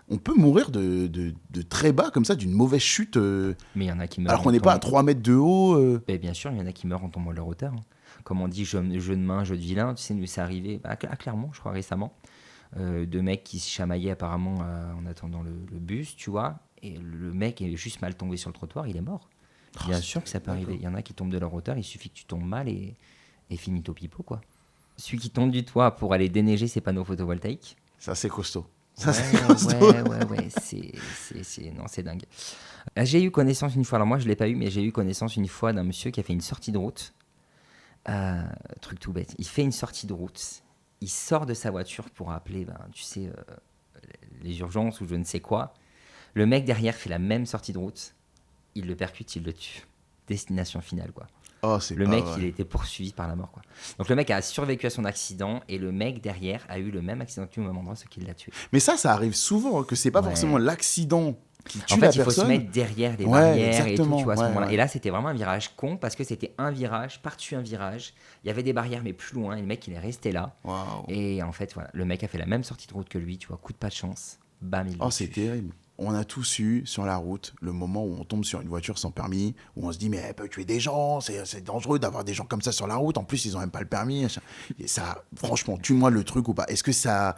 [SPEAKER 2] On peut mourir de très bas, comme ça, d'une mauvaise chute,
[SPEAKER 1] Mais il y en a qui meurent.
[SPEAKER 2] alors qu'on
[SPEAKER 1] en
[SPEAKER 2] n'est pas à
[SPEAKER 1] tombant-
[SPEAKER 2] 3 mètres de haut.
[SPEAKER 1] Mais bien sûr, il y en a qui meurent en tombant de leur hauteur. Hein. Comme on dit, jeu de main, jeu de vilain. Tu sais, nous, c'est arrivé à Clermont, je crois, récemment. Deux mecs qui se chamaillaient apparemment en attendant le bus, tu vois. Et le mec est juste mal tombé sur le trottoir, il est mort. Bien sûr que ça peut arriver. Il y en a qui tombent de leur hauteur, il suffit que tu tombes mal et finito pipo, quoi. Celui qui tombe du toit pour aller déneiger ses panneaux photovoltaïques,
[SPEAKER 2] Ça, c'est costaud. Ça, c'est costaud.
[SPEAKER 1] Ouais. Non, c'est dingue. J'ai eu connaissance une fois, alors moi je l'ai pas eu, mais j'ai eu connaissance une fois d'un monsieur qui a fait une sortie de route. Truc tout bête. Il fait une sortie de route. Il sort de sa voiture pour appeler, tu sais, les urgences ou je ne sais quoi. Le mec derrière fait la même sortie de route. Il le percute, il le tue. Destination finale, quoi.
[SPEAKER 2] Oh, c'est
[SPEAKER 1] Le
[SPEAKER 2] pas
[SPEAKER 1] mec,
[SPEAKER 2] vrai.
[SPEAKER 1] il a été poursuivi par la mort, quoi. Donc le mec a survécu à son accident et le mec derrière a eu le même accident que lui au même endroit, ce qui l'a tué.
[SPEAKER 2] Mais ça arrive souvent, hein, que c'est pas
[SPEAKER 1] Ouais.
[SPEAKER 2] forcément l'accident qui tue
[SPEAKER 1] En
[SPEAKER 2] la
[SPEAKER 1] fait, il faut se
[SPEAKER 2] personne.
[SPEAKER 1] mettre derrière les
[SPEAKER 2] Ouais,
[SPEAKER 1] barrières et tout,
[SPEAKER 2] exactement.
[SPEAKER 1] tu vois, à ce
[SPEAKER 2] Ouais,
[SPEAKER 1] moment-là.
[SPEAKER 2] ouais.
[SPEAKER 1] Et là, c'était vraiment un virage con parce que c'était un virage, par-dessus un virage. Il y avait des barrières, mais plus loin. Et le mec, il est resté là.
[SPEAKER 2] Waouh.
[SPEAKER 1] Et en fait, voilà, le mec a fait la même sortie de route que lui, tu vois, coup de pas de chance. Bam, il
[SPEAKER 2] Oh,
[SPEAKER 1] le
[SPEAKER 2] c'est
[SPEAKER 1] tue.
[SPEAKER 2] terrible. On a tous eu sur la route le moment où on tombe sur une voiture sans permis, où on se dit mais elle peut tuer des gens, c'est dangereux d'avoir des gens comme ça sur la route. En plus, ils ont même pas le permis. Machin. Et ça, franchement, tue-moi le truc ou pas. Est-ce que ça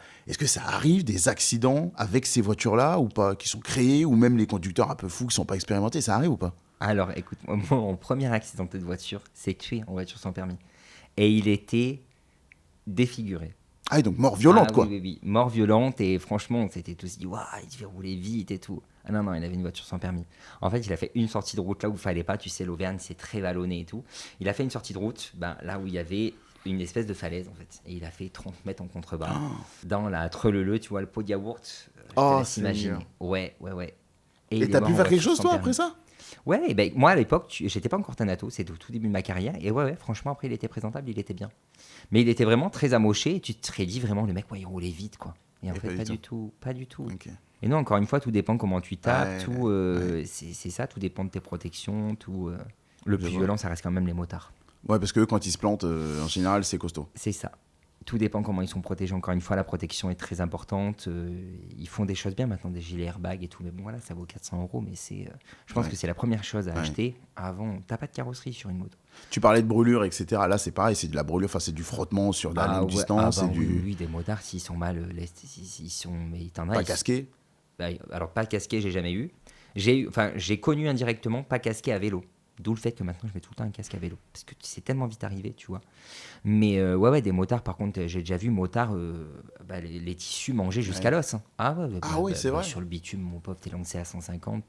[SPEAKER 2] arrive des accidents avec ces voitures-là ou pas, qui sont créés, ou même les conducteurs un peu fous qui sont pas expérimentés, ça arrive ou pas?
[SPEAKER 1] Alors, écoute, moi, mon premier accident de voiture, c'est tué en voiture sans permis. Et il était défiguré.
[SPEAKER 2] Ah, et donc mort violente,
[SPEAKER 1] Ah
[SPEAKER 2] quoi.
[SPEAKER 1] oui. Mort violente et franchement, on s'était tous dit, waouh, il devait rouler vite et tout. Ah non, il avait une voiture sans permis. En fait, il a fait une sortie de route là où il fallait pas, tu sais, l'Auvergne, c'est très vallonné et tout. Il a fait une sortie de route là où il y avait une espèce de falaise en fait. Et il a fait 30 mètres en contrebas. Dans la Treleleu, tu vois, le pot de yaourt, je te
[SPEAKER 2] Oh,
[SPEAKER 1] laisse imaginer.
[SPEAKER 2] Seigneur.
[SPEAKER 1] Ouais. Et
[SPEAKER 2] Et
[SPEAKER 1] il est
[SPEAKER 2] t'as
[SPEAKER 1] mort
[SPEAKER 2] pu
[SPEAKER 1] en
[SPEAKER 2] faire quelque
[SPEAKER 1] voiture
[SPEAKER 2] chose,
[SPEAKER 1] sans
[SPEAKER 2] toi,
[SPEAKER 1] permis.
[SPEAKER 2] après ça?
[SPEAKER 1] Ouais, ben, moi à l'époque, j'étais pas encore Thanato, c'était au tout début de ma carrière. Et ouais, franchement, après, il était présentable, il était bien. Mais il était vraiment très amoché et tu te serais dit vraiment, le mec, ouais, il roulait vite, quoi. Et en
[SPEAKER 2] Et
[SPEAKER 1] fait,
[SPEAKER 2] pas du
[SPEAKER 1] pas du tout.
[SPEAKER 2] Ok.
[SPEAKER 1] Et non, encore une fois, tout dépend comment tu tapes,
[SPEAKER 2] Ouais,
[SPEAKER 1] tout,
[SPEAKER 2] ouais.
[SPEAKER 1] c'est ça, tout dépend de tes protections, tout. Le
[SPEAKER 2] Je
[SPEAKER 1] plus
[SPEAKER 2] vois.
[SPEAKER 1] violent, ça reste quand même les motards.
[SPEAKER 2] Ouais, parce que eux, quand ils se plantent, en général, c'est costaud.
[SPEAKER 1] C'est ça. Tout dépend comment ils sont protégés. Encore une fois, la protection est très importante. Ils font des choses bien maintenant, des gilets airbags et tout. Mais bon, voilà, ça vaut 400 euros. Mais je pense
[SPEAKER 2] Ouais.
[SPEAKER 1] que c'est la première chose à
[SPEAKER 2] Ouais.
[SPEAKER 1] acheter avant. T'as pas de carrosserie sur une moto.
[SPEAKER 2] Tu parlais de brûlure, etc. Là, c'est pareil, c'est de la brûlure, enfin, c'est du frottement sur de la longue distance, c'est du
[SPEAKER 1] oui, des motards, s'ils sont mal, s'ils sont, mais t'en as.
[SPEAKER 2] pas casqué.
[SPEAKER 1] Alors pas casqué, j'ai jamais eu. J'ai connu indirectement pas casqué à vélo. D'où le fait que maintenant je mets tout le temps un casque à vélo. Parce que c'est tellement vite arrivé, tu vois. Mais ouais, des motards, par contre, j'ai déjà vu motards, les tissus manger jusqu'à
[SPEAKER 2] Ouais.
[SPEAKER 1] l'os, hein. Ah ouais,
[SPEAKER 2] Ah oui, c'est vrai.
[SPEAKER 1] sur le bitume, mon pauvre, t'es lancé à 150,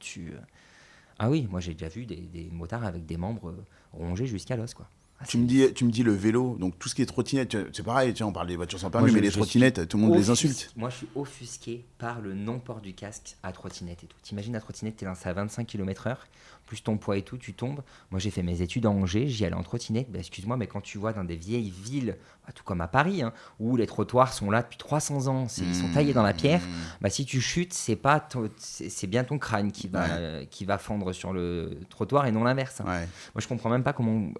[SPEAKER 1] Ah oui, moi j'ai déjà vu des motards avec des membres rongés jusqu'à l'os, quoi. Ah,
[SPEAKER 2] Tu me dis le vélo, donc tout ce qui est trottinette, c'est pareil, tiens, on parle des voitures sans permis,
[SPEAKER 1] Moi,
[SPEAKER 2] mais les trottinettes, tout le monde les insulte.
[SPEAKER 1] Moi, je suis offusqué par le non-port du casque à trottinette et tout. T'imagines la trottinette, t'es lancé à 25 km/h, plus ton poids et tout, tu tombes. Moi, j'ai fait mes études à Angers, j'y allais en trottinette. Excuse-moi, mais quand tu vois dans des vieilles villes, tout comme à Paris, hein, où les trottoirs sont là depuis 300 ans, ils sont taillés dans la pierre, si tu chutes, c'est bien ton crâne qui va fondre sur le trottoir et non l'inverse, hein.
[SPEAKER 2] Ouais.
[SPEAKER 1] Moi, je comprends même pas comment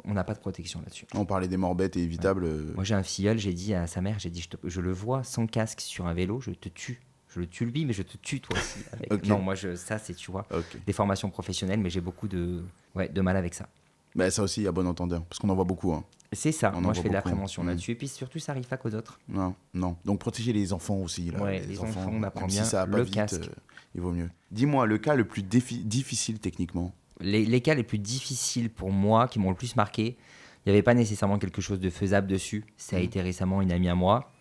[SPEAKER 1] on n'a pas de protection là-dessus.
[SPEAKER 2] On parlait des morts bêtes et évitables.
[SPEAKER 1] Moi, j'ai un filleul, j'ai dit à sa mère, je le vois sans casque sur un vélo, je te tue. Je le tue lui, mais je te tue toi aussi.
[SPEAKER 2] Ok.
[SPEAKER 1] Non, moi, ça, c'est, tu vois,
[SPEAKER 2] Ok.
[SPEAKER 1] des formations professionnelles, mais j'ai beaucoup de mal avec ça.
[SPEAKER 2] Bah, ça aussi, à bon entendeur, parce qu'on en voit beaucoup. Hein.
[SPEAKER 1] C'est ça,
[SPEAKER 2] On en
[SPEAKER 1] moi, je
[SPEAKER 2] voit
[SPEAKER 1] fais de la
[SPEAKER 2] beaucoup,
[SPEAKER 1] prévention
[SPEAKER 2] hein.
[SPEAKER 1] là-dessus. Et puis surtout, ça arrive pas qu'aux autres.
[SPEAKER 2] Non. Donc protéger les enfants aussi. Là.
[SPEAKER 1] Ouais, les enfants, on apprend
[SPEAKER 2] même
[SPEAKER 1] bien
[SPEAKER 2] si ça va pas
[SPEAKER 1] le
[SPEAKER 2] vite,
[SPEAKER 1] casque.
[SPEAKER 2] il vaut mieux. Dis-moi, le cas le plus difficile techniquement.
[SPEAKER 1] Les cas les plus difficiles pour moi, qui m'ont le plus marqué, il n'y avait pas nécessairement quelque chose de faisable dessus. Ça a été récemment une amie à moi,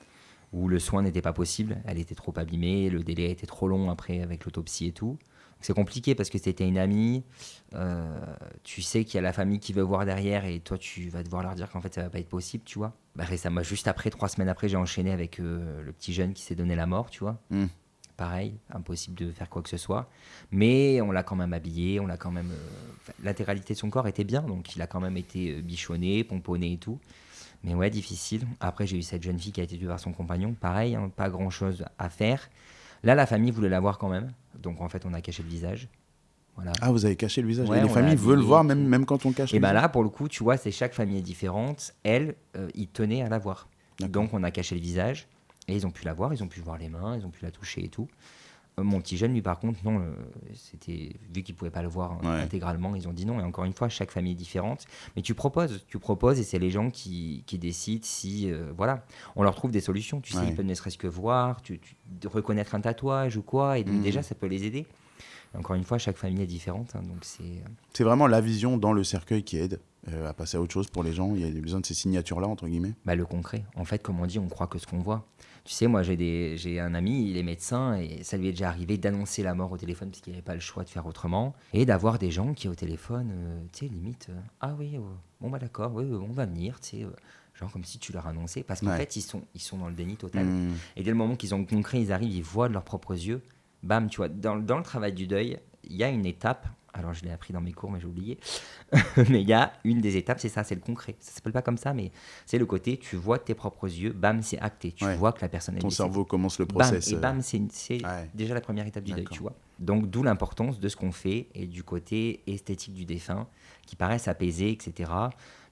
[SPEAKER 1] où le soin n'était pas possible. Elle était trop abîmée, le délai était trop long après avec l'autopsie et tout. Donc, c'est compliqué parce que c'était une amie. Tu sais qu'il y a la famille qui veut voir derrière et toi, tu vas devoir leur dire qu'en fait, ça va pas être possible, tu vois. Récemment, juste après, 3 semaines après, j'ai enchaîné avec le petit jeune qui s'est donné la mort, tu vois. Pareil, impossible de faire quoi que ce soit. Mais on l'a quand même habillé, on l'a quand même... l'intégralité de son corps était bien, donc il a quand même été bichonné, pomponné et tout. Mais ouais, difficile. Après, j'ai eu cette jeune fille qui a été tuée par son compagnon. Pareil, hein, pas grand-chose à faire. Là, la famille voulait la voir quand même. Donc, en fait, on a caché le visage. Voilà.
[SPEAKER 2] Ah, vous avez caché le visage.
[SPEAKER 1] Ouais,
[SPEAKER 2] et les
[SPEAKER 1] on
[SPEAKER 2] familles
[SPEAKER 1] l'a
[SPEAKER 2] veulent
[SPEAKER 1] habillé
[SPEAKER 2] voir
[SPEAKER 1] et tout.
[SPEAKER 2] même quand on cache
[SPEAKER 1] Et
[SPEAKER 2] le
[SPEAKER 1] bien
[SPEAKER 2] visage.
[SPEAKER 1] là, pour le coup, tu vois, c'est chaque famille est différente. Elle, ils tenaient à la voir.
[SPEAKER 2] D'accord.
[SPEAKER 1] Donc, on a caché le visage. Et ils ont pu la voir, ils ont pu voir les mains, ils ont pu la toucher et tout. Mon petit jeune, lui, par contre, non. C'était, vu qu'ils ne pouvaient pas le voir intégralement, ils ont dit non. Et encore une fois, chaque famille est différente. Mais tu proposes et c'est les gens qui décident si... voilà, on leur trouve des solutions. Tu sais, ils peuvent ne serait-ce que voir, reconnaître un tatouage ou quoi. Et donc déjà, ça peut les aider. Et encore une fois, chaque famille est différente. Hein, donc
[SPEAKER 2] c'est vraiment la vision dans le cercueil qui aide à passer à autre chose pour les gens. Il y a besoin de ces signatures-là, entre guillemets.
[SPEAKER 1] Le concret. En fait, comme on dit, on croit que ce qu'on voit. Tu sais, moi, j'ai un ami, il est médecin, et ça lui est déjà arrivé d'annoncer la mort au téléphone parce qu'il n'avait pas le choix de faire autrement. Et d'avoir des gens qui, au téléphone, tu sais, limite, ah oui, bon, bah d'accord, oui, on va venir, tu sais. Genre comme si tu leur annonçais. Parce qu'en fait, ils sont dans le déni total. Et dès le moment qu'ils ont le concret, ils arrivent, ils voient de leurs propres yeux. Bam, tu vois, dans le travail du deuil, il y a une étape. Alors, je l'ai appris dans mes cours, mais j'ai oublié. Mais il y a une des étapes, c'est ça, c'est le concret. Ça ne s'appelle pas comme ça, mais c'est le côté, tu vois de tes propres yeux, bam, c'est acté. Tu vois que la personne est
[SPEAKER 2] Ton
[SPEAKER 1] décédée.
[SPEAKER 2] cerveau commence le process.
[SPEAKER 1] Bam, et bam, c'est déjà la première étape du deuil, tu vois. Donc, d'où l'importance de ce qu'on fait et du côté esthétique du défunt, qui paraissent apaisés, etc.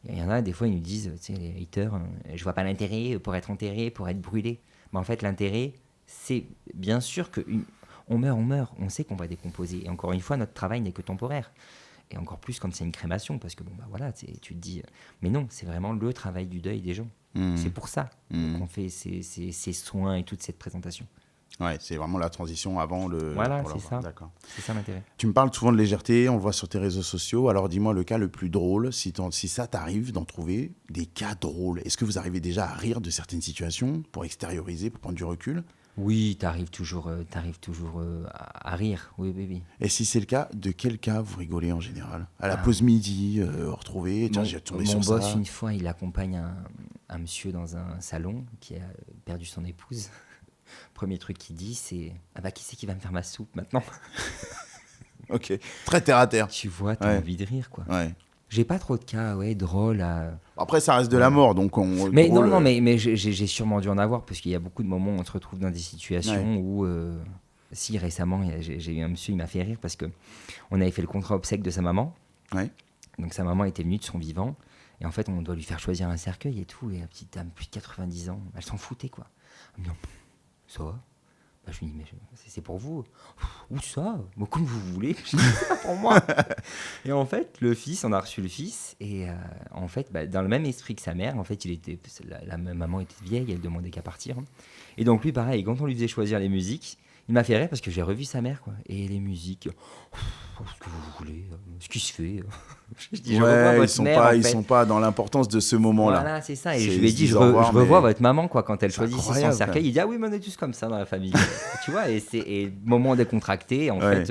[SPEAKER 1] Il y en a, des fois, ils nous disent, tu sais, les haters, je vois pas l'intérêt pour être enterré, pour être brûlé. Mais en fait, l'intérêt, c'est bien sûr que on meurt, on sait qu'on va décomposer. Et encore une fois, notre travail n'est que temporaire. Et encore plus quand c'est une crémation, parce que bon, bah voilà, tu te dis... Mais non, c'est vraiment le travail du deuil des gens. C'est pour ça qu'on fait ces soins et toute cette présentation.
[SPEAKER 2] Ouais, c'est vraiment la transition avant le...
[SPEAKER 1] Voilà, c'est ça. D'accord. C'est ça l'intérêt.
[SPEAKER 2] Tu me parles souvent de légèreté, on le voit sur tes réseaux sociaux. Alors dis-moi le cas le plus drôle, si ça t'arrive d'en trouver des cas drôles. Est-ce que vous arrivez déjà à rire de certaines situations pour extérioriser, pour prendre du recul ?
[SPEAKER 1] Oui, t'arrives toujours à rire, oui.
[SPEAKER 2] Et si c'est le cas, de quel cas vous rigolez en général ? À la pause midi, retrouver, tiens, j'ai tombé sur ça.
[SPEAKER 1] Mon boss, une fois, il accompagne un monsieur dans un salon qui a perdu son épouse. Premier truc qu'il dit, c'est « Ah bah, qui c'est qui va me faire ma soupe maintenant ?»
[SPEAKER 2] Ok, très terre à terre.
[SPEAKER 1] Tu vois, t'as envie de rire, quoi.
[SPEAKER 2] Ouais.
[SPEAKER 1] J'ai pas trop de cas, drôles.
[SPEAKER 2] Après, ça reste de la mort, donc
[SPEAKER 1] mais drôle, non, mais j'ai sûrement dû en avoir, parce qu'il y a beaucoup de moments où on se retrouve dans des situations où... Si, récemment, j'ai eu un monsieur, il m'a fait rire, parce qu'on avait fait le contrat obsèque de sa maman.
[SPEAKER 2] Ouais.
[SPEAKER 1] Donc sa maman était venue de son vivant, et en fait, on doit lui faire choisir un cercueil et tout, et la petite dame, plus de 90 ans, elle s'en foutait, quoi. Elle me dit, non, ça va. Bah, je lui dis, mais c'est pour vous. Où ça ? Bon, comme vous voulez. Je dis, c'est pas pour moi. Et en fait, on a reçu le fils. Et en fait, dans le même esprit que sa mère, en fait, la maman était vieille, elle demandait qu'à partir. Et donc lui, pareil, quand on lui faisait choisir les musiques, il m'a fait rire parce que j'ai revu sa mère, quoi. Et les musiques, ce que vous voulez, ce qui se fait. Je dis,
[SPEAKER 2] ils sont pas dans l'importance de ce moment-là.
[SPEAKER 1] Voilà, c'est ça. Et je lui ai dit, je revois votre maman, quoi, quand elle choisit son cercueil. Il dit, ah oui, mais on est tous comme ça dans la famille. Tu vois, et moment décontracté, en fait.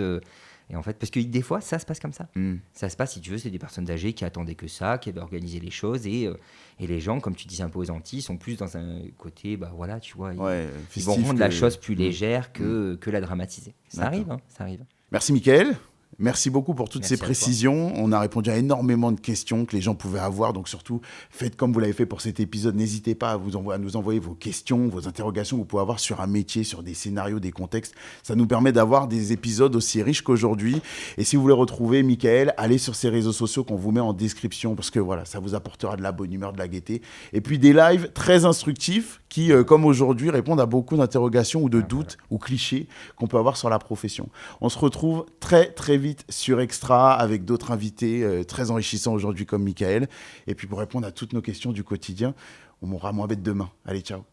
[SPEAKER 1] Et en fait, parce que des fois, ça se passe comme ça. Ça se passe, si tu veux, c'est des personnes âgées qui attendaient que ça, qui avaient organisé les choses. Et les gens, comme tu disais un peu aux Antilles, sont plus dans un côté, bah voilà, tu vois, ils vont rendre la chose plus légère que la dramatiser. Ça arrive, hein, ça arrive.
[SPEAKER 2] Merci, Mickaël. Merci beaucoup pour toutes ces précisions. On a répondu à énormément de questions que les gens pouvaient avoir. Donc surtout, faites comme vous l'avez fait pour cet épisode. N'hésitez pas à nous envoyer vos questions, vos interrogations que vous pouvez avoir sur un métier, sur des scénarios, des contextes. Ça nous permet d'avoir des épisodes aussi riches qu'aujourd'hui. Et si vous voulez retrouver Mickaël, allez sur ses réseaux sociaux qu'on vous met en description parce que voilà, ça vous apportera de la bonne humeur, de la gaieté. Et puis des lives très instructifs qui, comme aujourd'hui, répondent à beaucoup d'interrogations ou de doutes ou clichés qu'on peut avoir sur la profession. On se retrouve très, très vite sur Extra avec d'autres invités très enrichissants aujourd'hui comme Mickaël. Et puis pour répondre à toutes nos questions du quotidien, on mourra moins bête demain. Allez, ciao.